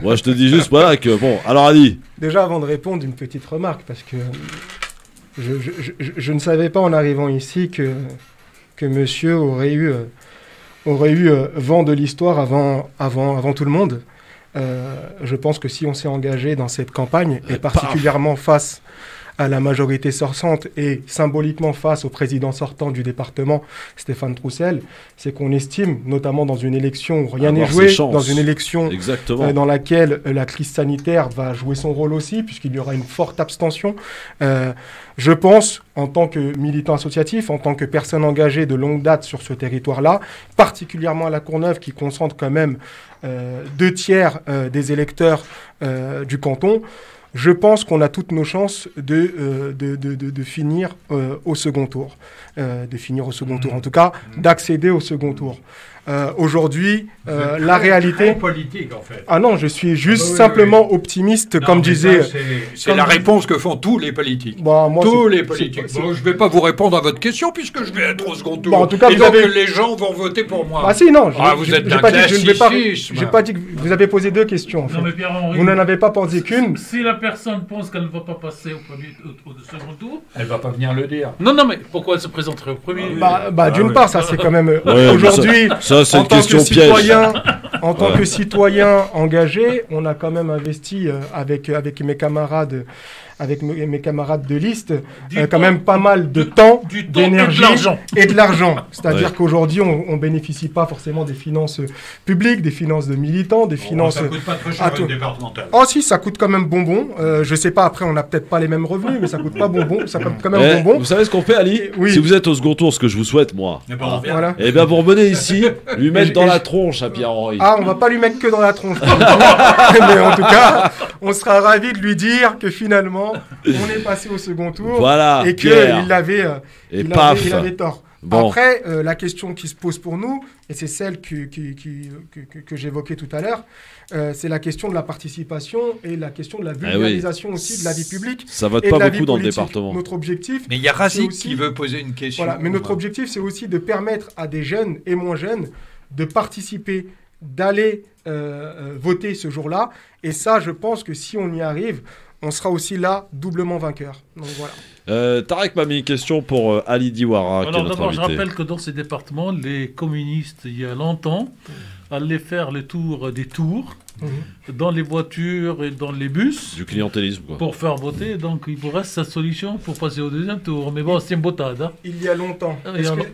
Speaker 1: Moi je te dis juste, voilà, que bon... Alors Ali.
Speaker 8: Déjà avant de répondre, une petite remarque, parce que je ne savais pas en arrivant ici que monsieur aurait eu vent de l'histoire avant tout le monde. Je pense que si on s'est engagé dans cette campagne, et particulièrement face à la majorité sortante et symboliquement face au président sortant du département, Stéphane Troussel, c'est qu'on estime, notamment dans une élection où rien n'est joué, dans une élection dans laquelle la crise sanitaire va jouer son rôle aussi, puisqu'il y aura une forte abstention. Je pense, en tant que militant associatif, en tant que personne engagée de longue date sur ce territoire-là, particulièrement à La Courneuve, qui concentre quand même 2/3 des électeurs du canton, je pense qu'on a toutes nos chances de finir au second tour. En tout cas, d'accéder au second tour. Aujourd'hui, la réalité...
Speaker 3: Très politique, en fait.
Speaker 8: Ah non, je suis juste simplement optimiste, non, comme disait...
Speaker 3: C'est la réponse que font tous les politiques.
Speaker 8: Moi,
Speaker 3: tous les politiques. Je ne vais pas vous répondre à votre question, puisque je vais être au second tour.
Speaker 8: En tout cas,
Speaker 3: et donc, les gens vont voter pour moi.
Speaker 8: Ah si, non.
Speaker 3: Vous êtes d'un classicisme.
Speaker 8: J'ai pas dit que vous avez posé 2 questions, en fait.
Speaker 4: Non, mais Pierre-Henri,
Speaker 8: vous n'en avez pas posé qu'une.
Speaker 4: Si la personne pense qu'elle ne va pas passer au second tour...
Speaker 3: Elle ne va pas venir le dire.
Speaker 4: Non, mais pourquoi elle se présenterait au premier?
Speaker 8: D'une part, ça c'est quand même... Aujourd'hui...
Speaker 1: C'est une question piège.
Speaker 8: En tant que citoyen engagé, on a quand même investi avec mes camarades de liste, quand même pas mal de temps, d'énergie et de l'argent. C'est-à-dire qu'aujourd'hui, on bénéficie pas forcément des finances publiques, des finances de militants, des finances...
Speaker 3: Ça coûte pas très cher une départementale.
Speaker 8: Oh si, ça coûte quand même bonbon. Je sais pas, après, on n'a peut-être pas les mêmes revenus, mais ça coûte pas bonbon. Ça coûte quand même bonbon.
Speaker 1: Vous savez ce qu'on fait, Ali?
Speaker 8: Oui.
Speaker 1: Si vous êtes au second tour, ce que je vous souhaite, moi,
Speaker 8: voilà.
Speaker 1: Eh bien, vous revenez ici, lui mettre dans la tronche à Pierre-Henri.
Speaker 8: Ah, on va pas lui mettre que dans la tronche. Mais en tout cas, on sera ravis de lui dire que finalement, on est passé au second tour,
Speaker 1: voilà,
Speaker 8: et qu'il avait tort.
Speaker 1: Bon.
Speaker 8: Après, la question qui se pose pour nous, et c'est celle que j'évoquais tout à l'heure, c'est la question de la participation et la question de la vulgarisation aussi de la vie publique.
Speaker 1: Ça vote pas beaucoup dans le département.
Speaker 8: Notre objectif...
Speaker 3: Mais il y a Razik qui veut poser une question.
Speaker 8: Voilà, mais notre objectif, c'est aussi de permettre à des jeunes et moins jeunes de participer, d'aller voter ce jour-là. Et ça, je pense que si on y arrive, on sera aussi là doublement vainqueur. Donc voilà.
Speaker 1: Tarek Pami, question pour Ali Diawara.
Speaker 4: Alors d'abord, je rappelle que dans ces départements, les communistes, il y a longtemps, allaient faire le tour des tours dans les voitures et dans les bus.
Speaker 1: Du clientélisme, quoi.
Speaker 4: Pour faire voter. Donc il vous reste cette solution pour passer au deuxième tour. Mais bon, c'est une boutade. Hein.
Speaker 8: Il y a longtemps.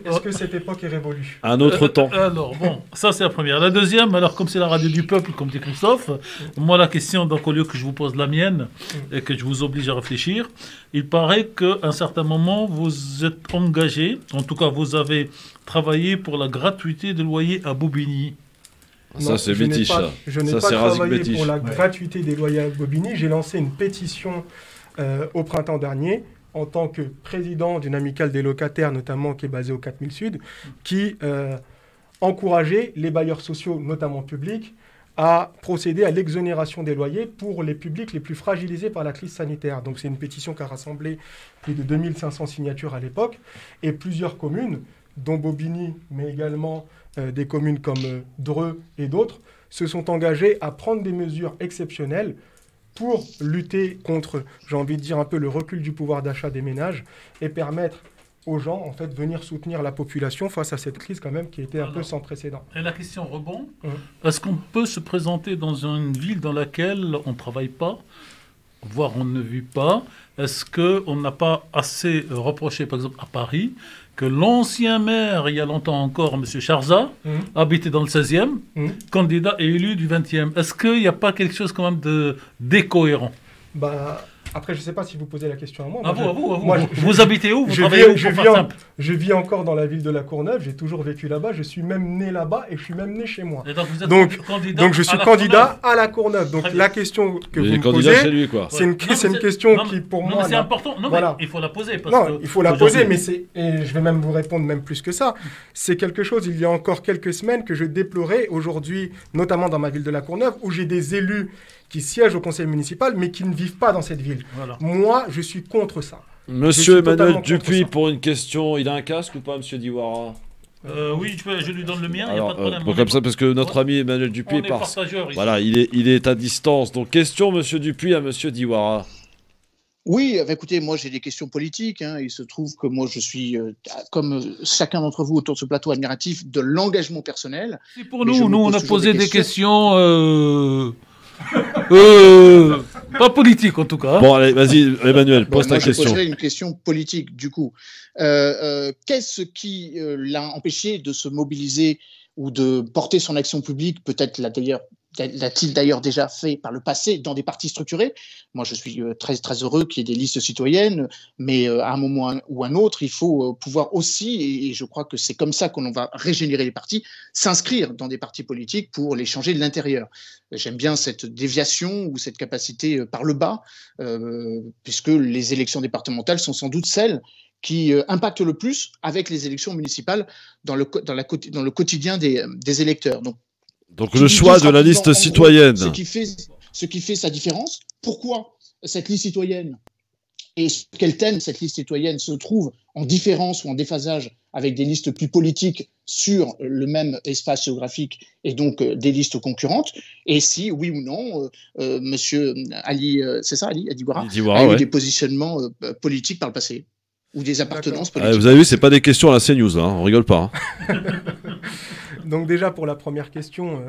Speaker 8: Est-ce que cette époque est révolue?
Speaker 1: Un autre temps.
Speaker 4: Alors bon, ça c'est la première. La deuxième, alors comme c'est la radio du peuple, comme dit Christophe, moi la question, donc au lieu que je vous pose la mienne et que je vous oblige à réfléchir, il paraît qu'à un certain moment, vous êtes engagé, en tout cas vous avez travaillé pour la gratuité de loyer à Bobigny.
Speaker 1: Ça, c'est Bétiche, ça.
Speaker 8: Je n'ai pas travaillé pour la gratuité des loyers à Bobigny. J'ai lancé une pétition au printemps dernier, en tant que président d'une amicale des locataires, notamment qui est basée au 4000 Sud, qui encourageait les bailleurs sociaux, notamment publics, à procéder à l'exonération des loyers pour les publics les plus fragilisés par la crise sanitaire. Donc c'est une pétition qui a rassemblé plus de 2500 signatures à l'époque, et plusieurs communes, dont Bobigny, mais également des communes comme Dreux et d'autres, se sont engagées à prendre des mesures exceptionnelles pour lutter contre, j'ai envie de dire, un peu le recul du pouvoir d'achat des ménages et permettre aux gens, en fait, venir soutenir la population face à cette crise quand même qui était un peu sans précédent.
Speaker 4: Et la question rebond, est-ce qu'on peut se présenter dans une ville dans laquelle on ne travaille pas, voire on ne vit pas? Est-ce qu'on n'a pas assez reproché, par exemple à Paris, que l'ancien maire, il y a longtemps encore, M. Charza, habitait dans le 16e, candidat et élu du 20e. Est-ce qu'il n'y a pas quelque chose quand même décohérent?
Speaker 8: Après, je ne sais pas si vous posez la question à moi.
Speaker 4: À vous. Vous habitez où?
Speaker 8: Je vis encore dans la ville de La Courneuve. J'ai toujours vécu là-bas. Je suis même né là-bas et je suis même né chez moi. Donc je suis candidat à La Courneuve. Donc la question que vous me posez, c'est une question qui, pour moi...
Speaker 4: C'est important. Non, voilà. Mais il faut la poser.
Speaker 8: Il faut la poser, mais et je vais même vous répondre même plus que ça. C'est quelque chose, il y a encore quelques semaines, que je déplorais aujourd'hui, notamment dans ma ville de La Courneuve, où j'ai des élus qui siègent au conseil municipal, mais qui ne vivent pas dans cette ville. Voilà. Moi, je suis contre ça.
Speaker 1: Monsieur Emmanuel Dupuis, pour une question, il a un casque ou pas, monsieur Diwara?
Speaker 4: Oui, je lui donne le mien, il n'y a pas de problème.
Speaker 1: Comme ça, parce que notre ami Emmanuel Dupuis voilà, il est à distance. Donc, question, monsieur Dupuis, à monsieur Diwara.
Speaker 5: Oui, écoutez, moi j'ai des questions politiques. Il se trouve que moi je suis, comme chacun d'entre vous autour de ce plateau, admiratif de l'engagement personnel.
Speaker 4: C'est pour nous, on a posé des questions... pas politique en tout cas.
Speaker 1: Bon, allez, vas-y, Emmanuel, pose ta question.
Speaker 5: Je poserai une question politique du coup. Qu'est-ce qui l'a empêché de se mobiliser ou de porter son action publique, peut-être l'a-t-il d'ailleurs déjà fait par le passé dans des partis structurés? Moi, je suis très, très heureux qu'il y ait des listes citoyennes, mais à un moment ou un autre, il faut pouvoir aussi, et je crois que c'est comme ça qu'on va régénérer les partis, s'inscrire dans des partis politiques pour les changer de l'intérieur. J'aime bien cette déviation ou cette capacité par le bas, puisque les élections départementales sont sans doute celles qui impactent le plus avec les élections municipales dans le quotidien des électeurs. Donc
Speaker 1: le choix de la liste citoyenne.
Speaker 5: Ce qui fait sa différence. Pourquoi cette liste citoyenne et sur quel thème cette liste citoyenne se trouve en différence ou en déphasage avec des listes plus politiques sur le même espace géographique et donc des listes concurrentes, et si, oui ou non, monsieur Ali, c'est ça, Ali Diwara, a eu des positionnements politiques par le passé ou des appartenances politiques.
Speaker 1: Vous avez vu, c'est pas des questions à la CNews, on rigole pas.
Speaker 8: Donc déjà pour la première question,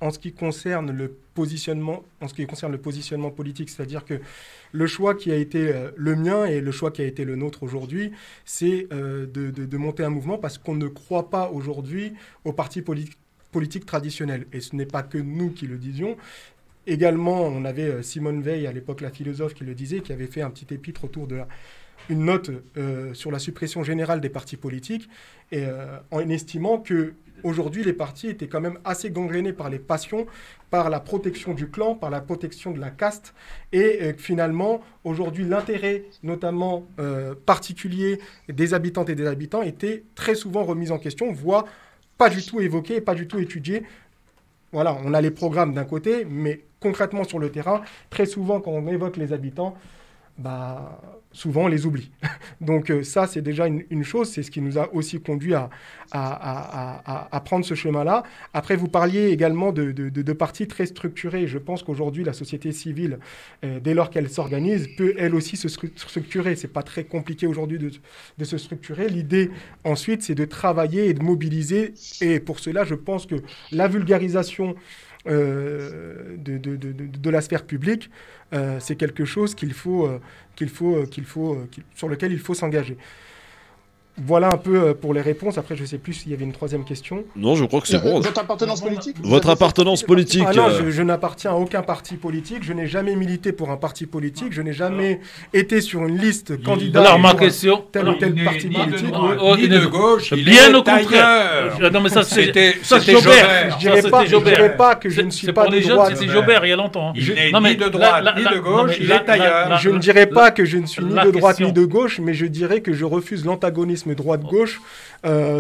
Speaker 8: en ce qui concerne le positionnement politique, c'est-à-dire que le choix qui a été le mien et le choix qui a été le nôtre aujourd'hui, c'est de monter un mouvement parce qu'on ne croit pas aujourd'hui aux partis politiques traditionnels. Et ce n'est pas que nous qui le disions. Également, on avait Simone Veil, à l'époque la philosophe, qui le disait, qui avait fait un petit épître autour de une note sur la suppression générale des partis politiques, et en estimant qu'aujourd'hui, les partis étaient quand même assez gangrénés par les passions, par la protection du clan, par la protection de la caste, et finalement, aujourd'hui, l'intérêt, notamment particulier des habitantes et des habitants, était très souvent remis en question, voire pas du tout évoqué, pas du tout étudié. Voilà, on a les programmes d'un côté, mais concrètement sur le terrain, très souvent, quand on évoque les habitants, souvent on les oublie. Donc ça, c'est déjà une chose, c'est ce qui nous a aussi conduit à prendre ce chemin-là. Après, vous parliez également de partis très structurés. Je pense qu'aujourd'hui, la société civile, dès lors qu'elle s'organise, peut elle aussi se structurer. C'est pas très compliqué aujourd'hui de se structurer. L'idée, ensuite, c'est de travailler et de mobiliser. Et pour cela, je pense que la vulgarisation de la sphère publique, c'est quelque chose sur lequel il faut s'engager. Voilà un peu pour les réponses. Après, je ne sais plus s'il y avait une troisième question.
Speaker 1: Non, je crois que c'est bon.
Speaker 5: Votre appartenance politique?
Speaker 1: Votre appartenance politique.
Speaker 8: Ah non, je n'appartiens à aucun parti politique. Je n'ai jamais milité pour un parti politique. Je n'ai jamais été sur une liste candidat.
Speaker 4: Alors, ma question.
Speaker 8: Tel ou tel parti politique.
Speaker 3: Ni de gauche,
Speaker 4: bien au contraire. Non, mais ça, c'était Jobert.
Speaker 8: Je dirais pas que je ne suis pas de droite.
Speaker 4: C'était Jobert il y a longtemps.
Speaker 3: Il n'est ni de droite ni de gauche, il est ailleurs.
Speaker 8: Je ne dirais pas que je ne suis ni de droite ni de gauche, mais je dirais que je refuse l'antagonisme droite-gauche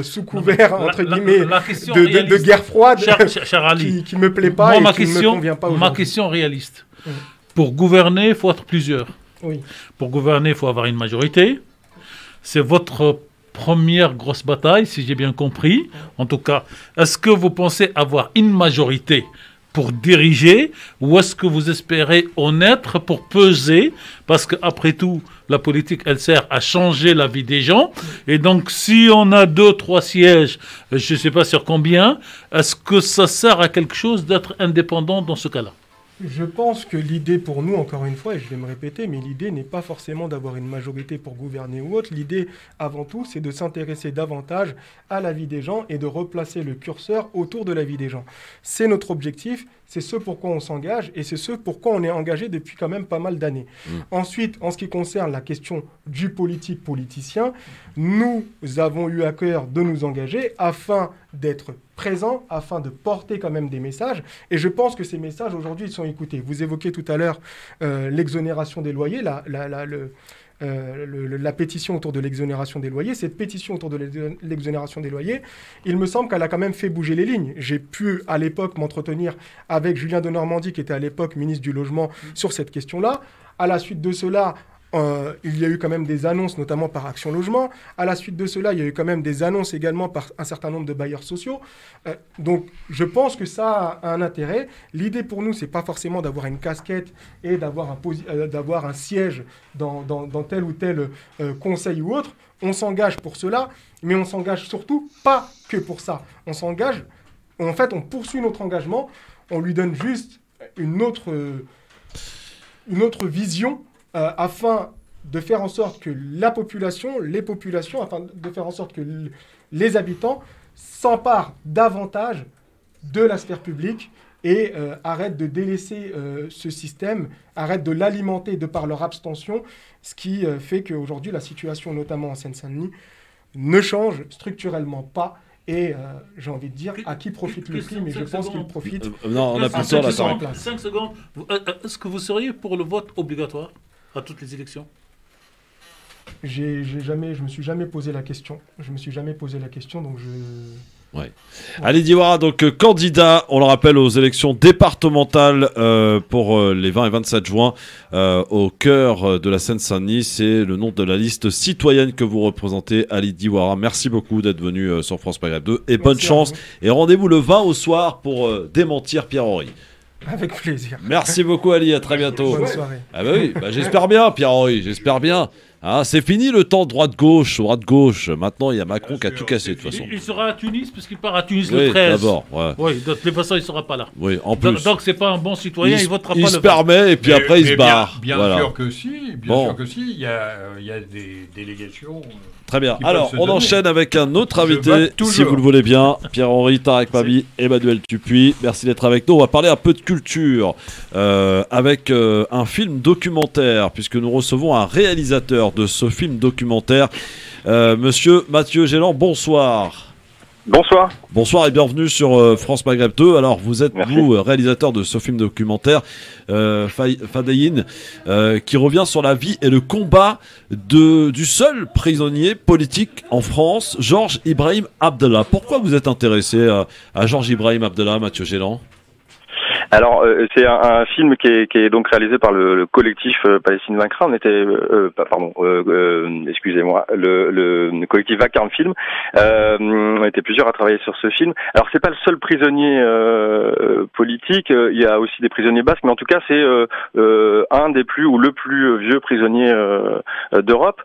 Speaker 8: sous couvert, entre guillemets, de guerre froide qui ne me plaît pas et qui ne me convient pas aujourd'hui.
Speaker 4: Ma question réaliste. Pour gouverner, il faut être plusieurs.
Speaker 8: Oui.
Speaker 4: Pour gouverner, il faut avoir une majorité. C'est votre première grosse bataille, si j'ai bien compris. En tout cas, est-ce que vous pensez avoir une majorité pour diriger, ou est-ce que vous espérez en être pour peser, parce qu'après tout, la politique, elle sert à changer la vie des gens, et donc si on a 2-3 sièges, je ne sais pas sur combien, est-ce que ça sert à quelque chose d'être indépendant dans ce cas-là?
Speaker 8: Je pense que l'idée pour nous, encore une fois, et je vais me répéter, mais l'idée n'est pas forcément d'avoir une majorité pour gouverner ou autre. L'idée, avant tout, c'est de s'intéresser davantage à la vie des gens et de replacer le curseur autour de la vie des gens. C'est notre objectif, c'est ce pourquoi on s'engage et c'est ce pourquoi on est engagé depuis quand même pas mal d'années. Ensuite, en ce qui concerne la question du politicien, nous avons eu à cœur de nous engager afin d'être présents, afin de porter quand même des messages. Et je pense que ces messages, aujourd'hui, ils sont écoutés. Vous évoquiez tout à l'heure l'exonération des loyers, la pétition autour de l'exonération des loyers. Cette pétition autour de l'exonération des loyers, il me semble qu'elle a quand même fait bouger les lignes. J'ai pu, à l'époque, m'entretenir avec Julien Denormandie, qui était à l'époque ministre du Logement, sur cette question-là. À la suite de cela, il y a eu quand même des annonces, notamment par Action Logement. À la suite de cela, il y a eu quand même des annonces également par un certain nombre de bailleurs sociaux. Donc, je pense que ça a un intérêt. L'idée pour nous, c'est pas forcément d'avoir une casquette et d'avoir un siège dans tel ou tel conseil ou autre. On s'engage pour cela, mais on s'engage surtout pas que pour ça. On s'engage, en fait, on poursuit notre engagement. On lui donne juste une autre vision. Afin de faire en sorte que les populations, afin de faire en sorte que les habitants s'emparent davantage de la sphère publique et arrêtent de délaisser ce système, arrêtent de l'alimenter de par leur abstention, ce qui fait qu'aujourd'hui la situation, notamment en Seine-Saint-Denis, ne change structurellement pas. Et j'ai envie de dire à qui profite le prix, mais je pense qu'il profite.
Speaker 1: Non, on a plus de temps là.
Speaker 4: 5 secondes. Est-ce que vous seriez pour le vote obligatoire à toutes les élections?
Speaker 8: Je me suis jamais posé la question. Donc je.
Speaker 1: Ouais. Ali Diwara, donc candidat, on le rappelle, aux élections départementales pour les 20 et 27 juin au cœur de la Seine-Saint-Denis. C'est le nom de la liste citoyenne que vous représentez, Ali Diwara. Merci beaucoup d'être venu sur France Maghreb 2 et bonne chance. Et rendez-vous le 20 au soir pour démentir Pierre-Henri.
Speaker 8: Avec plaisir.
Speaker 1: Merci beaucoup Ali, à très bientôt.
Speaker 8: Bonne soirée.
Speaker 1: Ah bah oui, j'espère bien Pierre-Henri, j'espère bien. Ah, c'est fini le temps droite-gauche. Maintenant, il y a Macron qui a tout cassé de toute façon.
Speaker 4: Il sera à Tunis, parce qu'il part à Tunis le 13.
Speaker 1: D'abord, ouais.
Speaker 4: Oui, de toute façon, il ne sera pas là.
Speaker 1: Oui, en plus.
Speaker 4: Donc, c'est pas un bon citoyen, il votera pas le 20.
Speaker 1: Il se permet, et puis après, il se barre.
Speaker 3: Bien sûr que si, il y a des délégations.
Speaker 1: Très bien. Alors, on enchaîne avec un autre invité, si vous le voulez bien. Pierre-Henri, Tarek Pabi, Emmanuel Dupuis. Merci d'être avec nous. On va parler un peu de culture avec un film documentaire, puisque nous recevons un réalisateur de ce film documentaire, Monsieur Mathieu Gélan. Bonsoir.
Speaker 9: Bonsoir.
Speaker 1: Bonsoir et bienvenue sur France Maghreb 2. Alors, vous êtes, vous, réalisateur de ce film documentaire, Fadaïn, qui revient sur la vie et le combat du seul prisonnier politique en France, Georges Ibrahim Abdallah. Pourquoi vous êtes intéressé à Georges Ibrahim Abdallah, Mathieu Gélan ?
Speaker 9: Alors, c'est un film qui est donc réalisé par le collectif Palestine Vaincra. On était, excusez-moi, le collectif Vacarme Film. On était plusieurs à travailler sur ce film. Alors, c'est pas le seul prisonnier politique. Il y a aussi des prisonniers basques, mais en tout cas, c'est un des plus ou le plus vieux prisonnier d'Europe.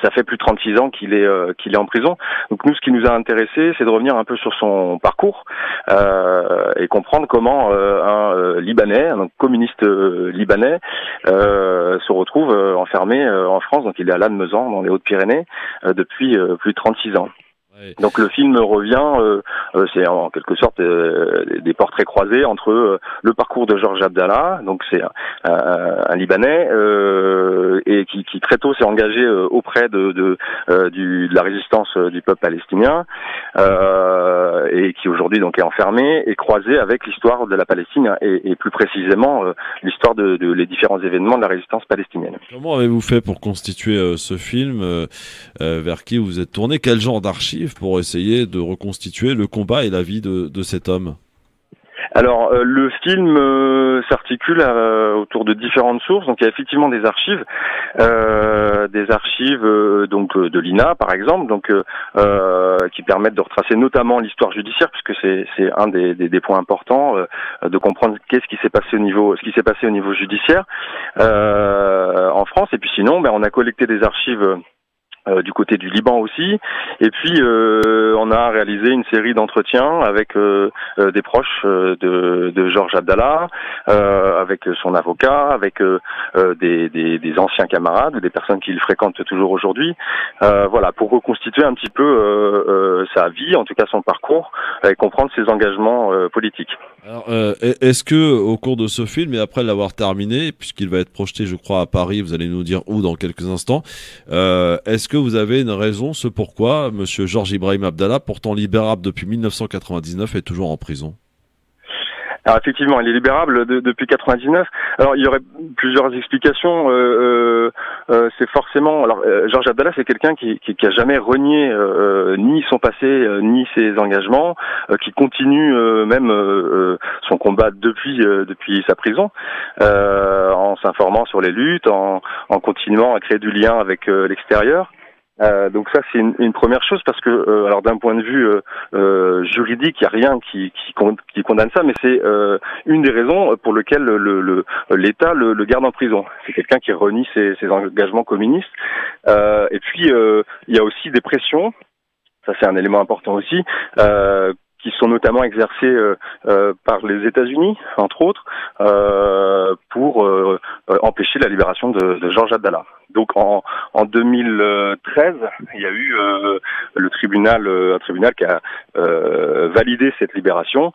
Speaker 9: Ça fait plus de 36 ans qu'il est en prison. Donc nous, ce qui nous a intéressé, c'est de revenir un peu sur son parcours et comprendre comment un Libanais, un communiste libanais, se retrouve enfermé en France. Donc il est à Lannemezan, dans les Hautes-Pyrénées, depuis plus de 36 ans. Donc le film revient, c'est en quelque sorte des portraits croisés entre le parcours de Georges Abdallah, donc c'est un Libanais et qui très tôt s'est engagé auprès de la résistance du peuple palestinien et qui aujourd'hui donc est enfermé, et croisé avec l'histoire de la Palestine et plus précisément l'histoire de les différents événements de la résistance palestinienne.
Speaker 1: Comment avez-vous fait pour constituer ce film vers qui vous êtes tourné? Quel genre d'archives pour essayer de reconstituer le combat et la vie de cet homme?
Speaker 9: Alors, le film s'articule autour de différentes sources. Donc, il y a effectivement des archives donc de l'INA, par exemple, donc qui permettent de retracer notamment l'histoire judiciaire, puisque c'est un des points importants de comprendre ce qui s'est passé au niveau judiciaire en France. Et puis sinon, on a collecté des archives du côté du Liban aussi, et puis on a réalisé une série d'entretiens avec des proches de Georges Abdallah, avec son avocat, avec des anciens camarades ou des personnes qu'il fréquente toujours aujourd'hui, voilà, pour reconstituer un petit peu sa vie, en tout cas son parcours, et comprendre ses engagements politiques.
Speaker 1: Alors, est-ce que au cours de ce film, et après l'avoir terminé, puisqu'il va être projeté, je crois, à Paris, vous allez nous dire où dans quelques instants, est-ce que vous avez une raison, ce pourquoi Monsieur Georges Ibrahim Abdallah, pourtant libérable depuis 1999, est toujours en prison?
Speaker 9: Alors effectivement, il est libérable depuis 99. Alors il y aurait plusieurs explications. C'est forcément. Alors Georges Abdallah, c'est quelqu'un qui a jamais renié ni son passé ni ses engagements, qui continue même son combat depuis sa prison, en s'informant sur les luttes, en continuant à créer du lien avec l'extérieur. Donc ça c'est une première chose, parce que alors d'un point de vue juridique, il y a rien qui condamne ça, mais c'est une des raisons pour lesquelles l'État le garde en prison. C'est quelqu'un qui renie ses engagements communistes. Et puis il y a aussi des pressions. Ça c'est un élément important aussi. Qui sont notamment exercés par les États-Unis, entre autres, pour empêcher la libération de Georges Abdallah. Donc en 2013, il y a eu un tribunal qui a validé cette libération,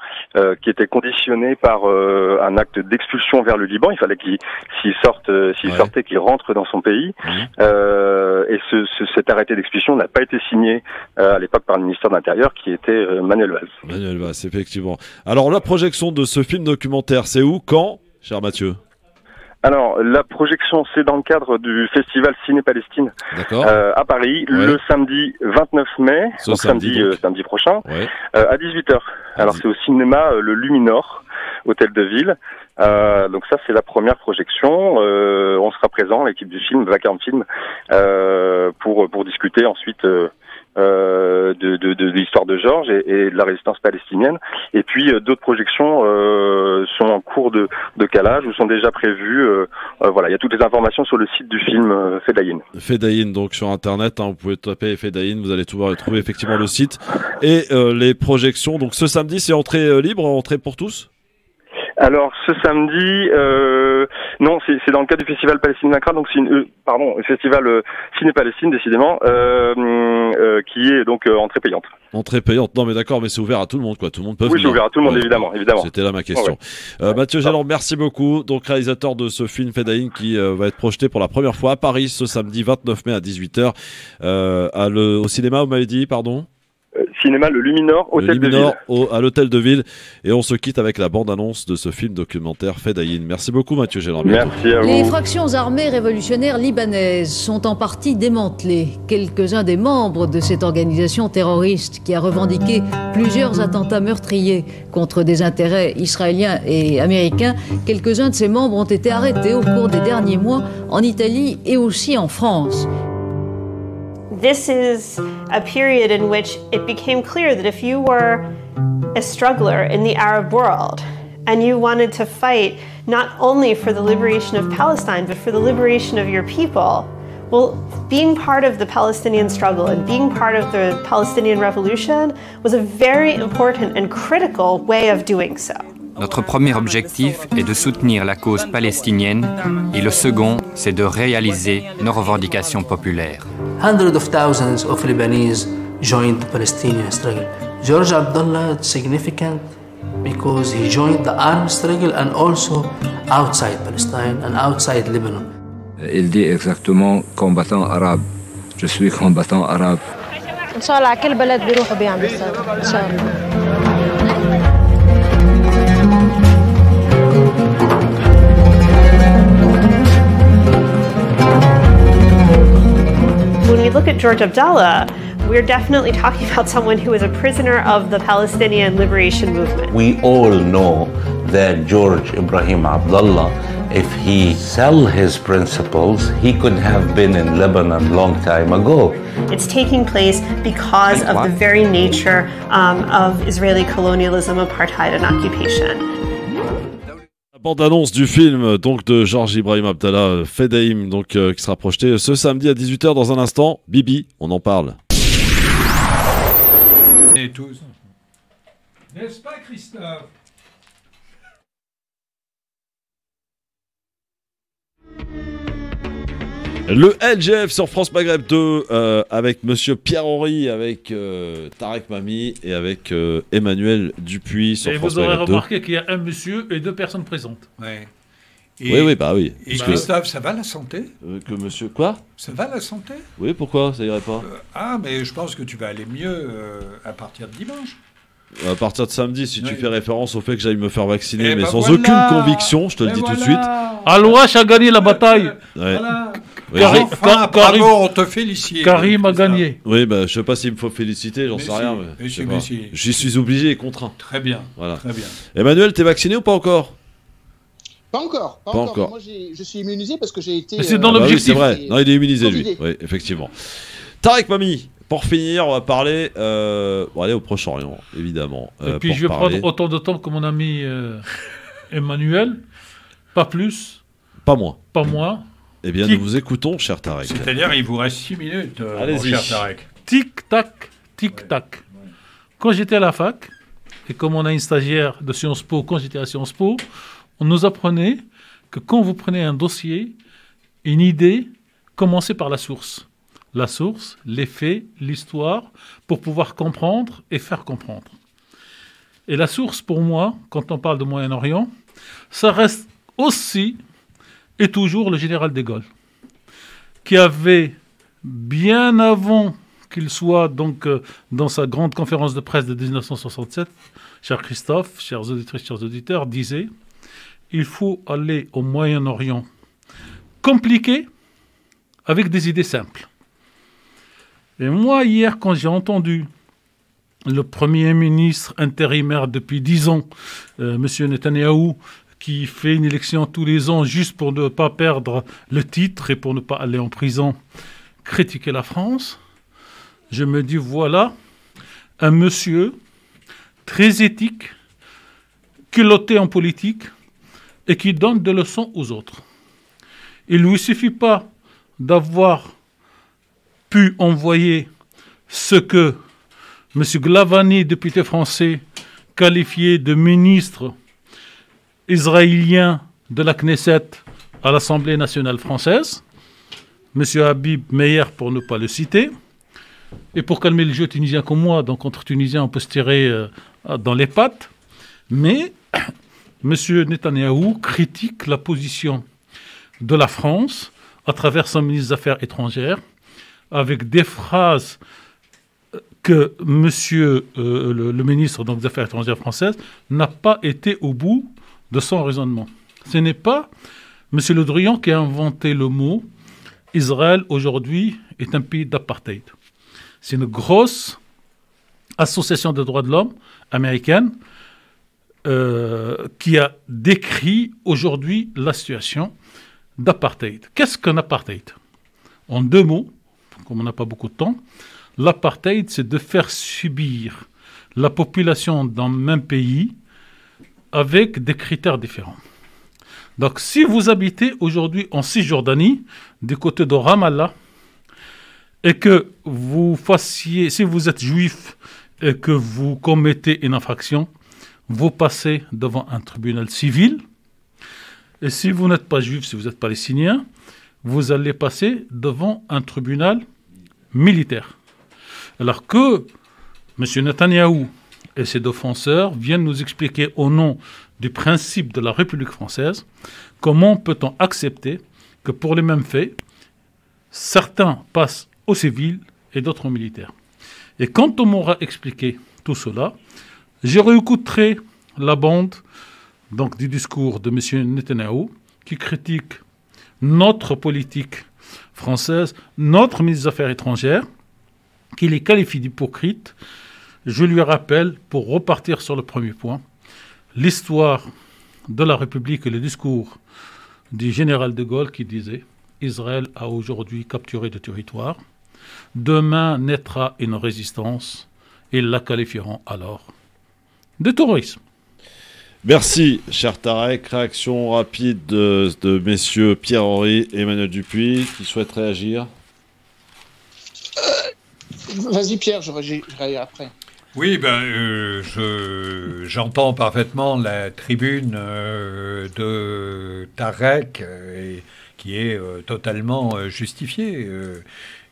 Speaker 9: qui était conditionnée par un acte d'expulsion vers le Liban. Il fallait s'il sortait, qu'il rentre dans son pays. Et cet arrêté d'expulsion n'a pas été signé à l'époque par le ministère de l'Intérieur, qui était Manuel Valls.
Speaker 1: Manuel Valls, effectivement. Alors la projection de ce film documentaire, c'est où, quand, cher Mathieu?
Speaker 9: Alors, la projection, c'est dans le cadre du festival Ciné-Palestine à Paris, le samedi 29 mai, donc samedi prochain, à 18h. Alors, c'est au cinéma Le Luminor, Hôtel de Ville. Donc ça, c'est la première projection. On sera présent, l'équipe du film, Vacarme Film, pour discuter ensuite de l'histoire de Georges et de la résistance palestinienne. Et puis d'autres projections sont en cours de calage ou sont déjà prévues. Voilà, il y a toutes les informations sur le site du film Fedaïn.
Speaker 1: Fedaïn, donc sur internet, vous pouvez taper Fedaïn, vous allez trouver effectivement le site et les projections. Donc ce samedi, c'est entrée libre, entrée pour tous?
Speaker 9: Alors ce samedi, non, c'est dans le cadre du festival Palestine Macra, donc c'est le festival Ciné-Palestine décidément, qui est donc entrée payante.
Speaker 1: Entrée payante, non mais d'accord, mais c'est ouvert à tout le monde, quoi. Tout le monde peut venir.
Speaker 9: Oui, c'est ouvert à tout le monde, évidemment.
Speaker 1: C'était là ma question. Mathieu Géland, merci beaucoup, donc réalisateur de ce film Fedaïn qui va être projeté pour la première fois à Paris ce samedi 29 mai à 18h au cinéma, vous m'avez dit, pardon?
Speaker 9: Cinéma Le Luminor, Hôtel de Ville.
Speaker 1: À l'Hôtel de Ville. Et on se quitte avec la bande-annonce de ce film documentaire Fedaïn. Merci beaucoup Mathieu Géland.
Speaker 9: Merci à vous.
Speaker 10: Les fractions armées révolutionnaires libanaises sont en partie démantelées. Quelques-uns des membres de cette organisation terroriste qui a revendiqué plusieurs attentats meurtriers contre des intérêts israéliens et américains, quelques-uns de ces membres ont été arrêtés au cours des derniers mois en Italie et aussi en France.
Speaker 11: This is a period in which it became clear that if you were a struggler in the Arab world and you wanted to fight not only for the liberation of Palestine but for the liberation of your people, Well, being part of the Palestinian struggle and being part of the Palestinian revolution was a very important and critical way of doing so.
Speaker 12: Notre premier objectif est de soutenir la cause palestinienne et le second, c'est de réaliser nos revendications populaires.
Speaker 13: Hundreds of thousands of Lebanese joined the Palestinian struggle. George Abdullah is significant because he joined the armed struggle and also outside Palestine and outside Lebanon.
Speaker 14: Il dit exactement combattant arabe. Je suis combattant arabe.
Speaker 15: إن شاء الله على كل بلد بيروحوا بيعملوا صار إن شاء الله.
Speaker 11: When we look at George Abdallah, we're definitely talking about someone who was a prisoner of the Palestinian liberation movement.
Speaker 16: We all know that George Ibrahim Abdallah, if he sell his principles, he could have been in Lebanon long time ago.
Speaker 11: It's taking place because of the very nature of Israeli colonialism, apartheid, and occupation.
Speaker 1: Bande-annonce du film donc de George Ibrahim Abdallah, Fedaïm, donc qui sera projeté ce samedi à 18h. Dans un instant, Bibi, on en parle.
Speaker 3: Et tous. N'est-ce pas, Christophe?
Speaker 1: Le LGF sur France Maghreb 2 avec Monsieur Pierre-Henri, avec Tarek Mami et avec Emmanuel Dupuis sur France Maghreb 2.
Speaker 4: Et vous aurez remarqué qu'il y a un monsieur et deux personnes présentes.
Speaker 3: Ouais.
Speaker 1: Oui, bah oui.
Speaker 3: Et Christophe, ça va la santé?
Speaker 1: Que monsieur quoi?
Speaker 3: Ça va la santé?
Speaker 1: Oui, pourquoi ça irait pas?
Speaker 3: Mais je pense que tu vas aller mieux à partir de dimanche.
Speaker 1: À partir de samedi, si tu fais référence au fait que j'aille me faire vacciner, mais
Speaker 3: ben
Speaker 1: sans
Speaker 3: voilà.
Speaker 1: aucune conviction, je te le dis tout de suite.
Speaker 4: Al-Wash a gagné la bataille.
Speaker 1: Ouais.
Speaker 3: Voilà.
Speaker 1: Oui,
Speaker 3: Bravo, on te félicite.
Speaker 4: Karim a gagné.
Speaker 1: Oui, bah, je sais pas s'il me faut féliciter, j'en sais rien. Mais je sais pas. J'y suis obligé et contraint.
Speaker 3: Très bien.
Speaker 1: Voilà.
Speaker 3: Très bien.
Speaker 1: Emmanuel, t'es vacciné ou pas encore?
Speaker 5: Pas encore. Pas encore. Moi, je suis immunisé parce que j'ai été.
Speaker 4: Mais c'est dans l'objectif.
Speaker 1: Oui, c'est vrai. Non, il est immunisé, lui. Oui, effectivement. Tarek Mami, pour finir, on va parler. On va aller au Proche-Orient, évidemment.
Speaker 4: Et puis je vais prendre autant de temps que mon ami Emmanuel. Pas plus.
Speaker 1: Pas moins.
Speaker 4: Pas moins.
Speaker 1: Eh bien, nous vous écoutons, cher Tarek.
Speaker 3: C'est-à-dire, il vous reste 6 minutes, mon cher Tarek.
Speaker 4: Tic-tac, tic-tac. Quand j'étais à la fac, et comme on a une stagiaire de Sciences Po, quand j'étais à Sciences Po, on nous apprenait que quand vous prenez un dossier, une idée, commencez par la source. La source, les faits, l'histoire, pour pouvoir comprendre et faire comprendre. Et la source, pour moi, quand on parle de Moyen-Orient, ça reste aussi et toujours le général de Gaulle, qui avait, bien avant qu'il soit donc dans sa grande conférence de presse de 1967, cher Christophe, chers auditrices, chers auditeurs, disait « Il faut aller au Moyen-Orient compliqué avec des idées simples ». Et moi, hier, quand j'ai entendu le Premier ministre intérimaire depuis 10 ans, M. Netanyahou, qui fait une élection tous les ans juste pour ne pas perdre le titre et pour ne pas aller en prison, critiquer la France, je me dis, voilà un monsieur très éthique, culotté en politique et qui donne des leçons aux autres. Il ne lui suffit pas d'avoir pu envoyer ce que M. Glavany, député français, qualifié de ministre israélien de la Knesset à l'Assemblée nationale française, M. Habib Meir pour ne pas le citer, et pour calmer le jeu tunisien comme moi, donc entre Tunisiens on peut se tirer dans les pattes, mais M. Netanyahou critique la position de la France à travers son ministre des Affaires étrangères, avec des phrases que le ministre des Affaires étrangères françaises n'a pas été au bout de son raisonnement. Ce n'est pas M. Le Drian qui a inventé le mot « Israël aujourd'hui est un pays d'apartheid ». C'est une grosse association de droits de l'homme américaine qui a décrit aujourd'hui la situation d'apartheid. Qu'est-ce qu'un apartheid? En 2 mots, comme on n'a pas beaucoup de temps, l'apartheid, c'est de faire subir la population d'un même pays avec des critères différents. Donc, si vous habitez aujourd'hui en Cisjordanie, du côté de Ramallah, et que si vous êtes juif et que vous commettez une infraction, vous passez devant un tribunal civil. Et si vous n'êtes pas juif, si vous êtes palestinien, vous allez passer devant un tribunal militaire. Alors que M. Netanyahou et ses défenseurs viennent nous expliquer au nom du principe de la République française comment peut-on accepter que pour les mêmes faits, certains passent aux civils et d'autres aux militaires. Et quand on m'aura expliqué tout cela, je réécouterai la bande donc, du discours de M. Netanyahou qui critique notre politique française, notre ministre des Affaires étrangères, qui les qualifie d'hypocrites. Je lui rappelle, pour repartir sur le premier point, l'histoire de la République et le discours du général de Gaulle qui disait « Israël a aujourd'hui capturé de territoire. Demain naîtra une résistance et la qualifieront alors de terrorisme. »
Speaker 1: Merci, cher Tarek. Réaction rapide de messieurs Pierre-Henri et Emmanuel Dupuis qui souhaitent réagir.
Speaker 5: Vas-y Pierre, je réagirai après.
Speaker 3: Oui, j'entends parfaitement la tribune de Tarek qui est totalement justifiée.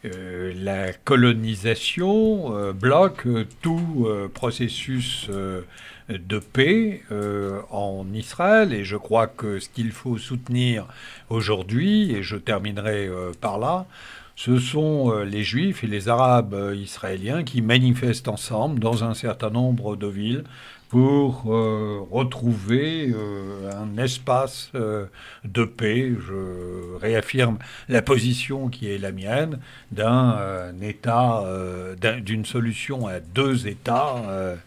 Speaker 3: La colonisation bloque tout processus de paix en Israël et je crois que ce qu'il faut soutenir aujourd'hui, et je terminerai par là, ce sont les Juifs et les Arabes israéliens qui manifestent ensemble dans un certain nombre de villes pour retrouver un espace de paix. Je réaffirme la position qui est la mienne d'un État, d'une solution à deux États.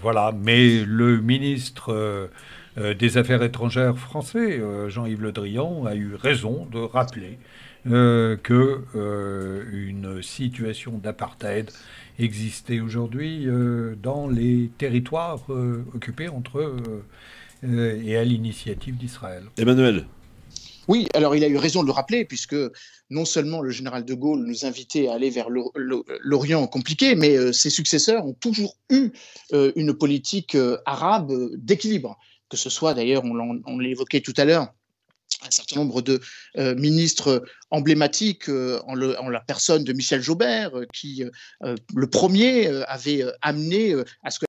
Speaker 3: Voilà. Mais le ministre des Affaires étrangères français, Jean-Yves Le Drian, a eu raison de rappeler qu'une situation d'apartheid existait aujourd'hui dans les territoires occupés et à l'initiative d'Israël.
Speaker 1: Emmanuel.
Speaker 5: Oui, alors il a eu raison de le rappeler, puisque non seulement le général de Gaulle nous invitait à aller vers l'Orient compliqué, mais ses successeurs ont toujours eu une politique arabe d'équilibre, que ce soit d'ailleurs, on l'évoquait tout à l'heure, un certain nombre de ministres emblématiques en la personne de Michel Jaubert, qui le premier avait amené à ce que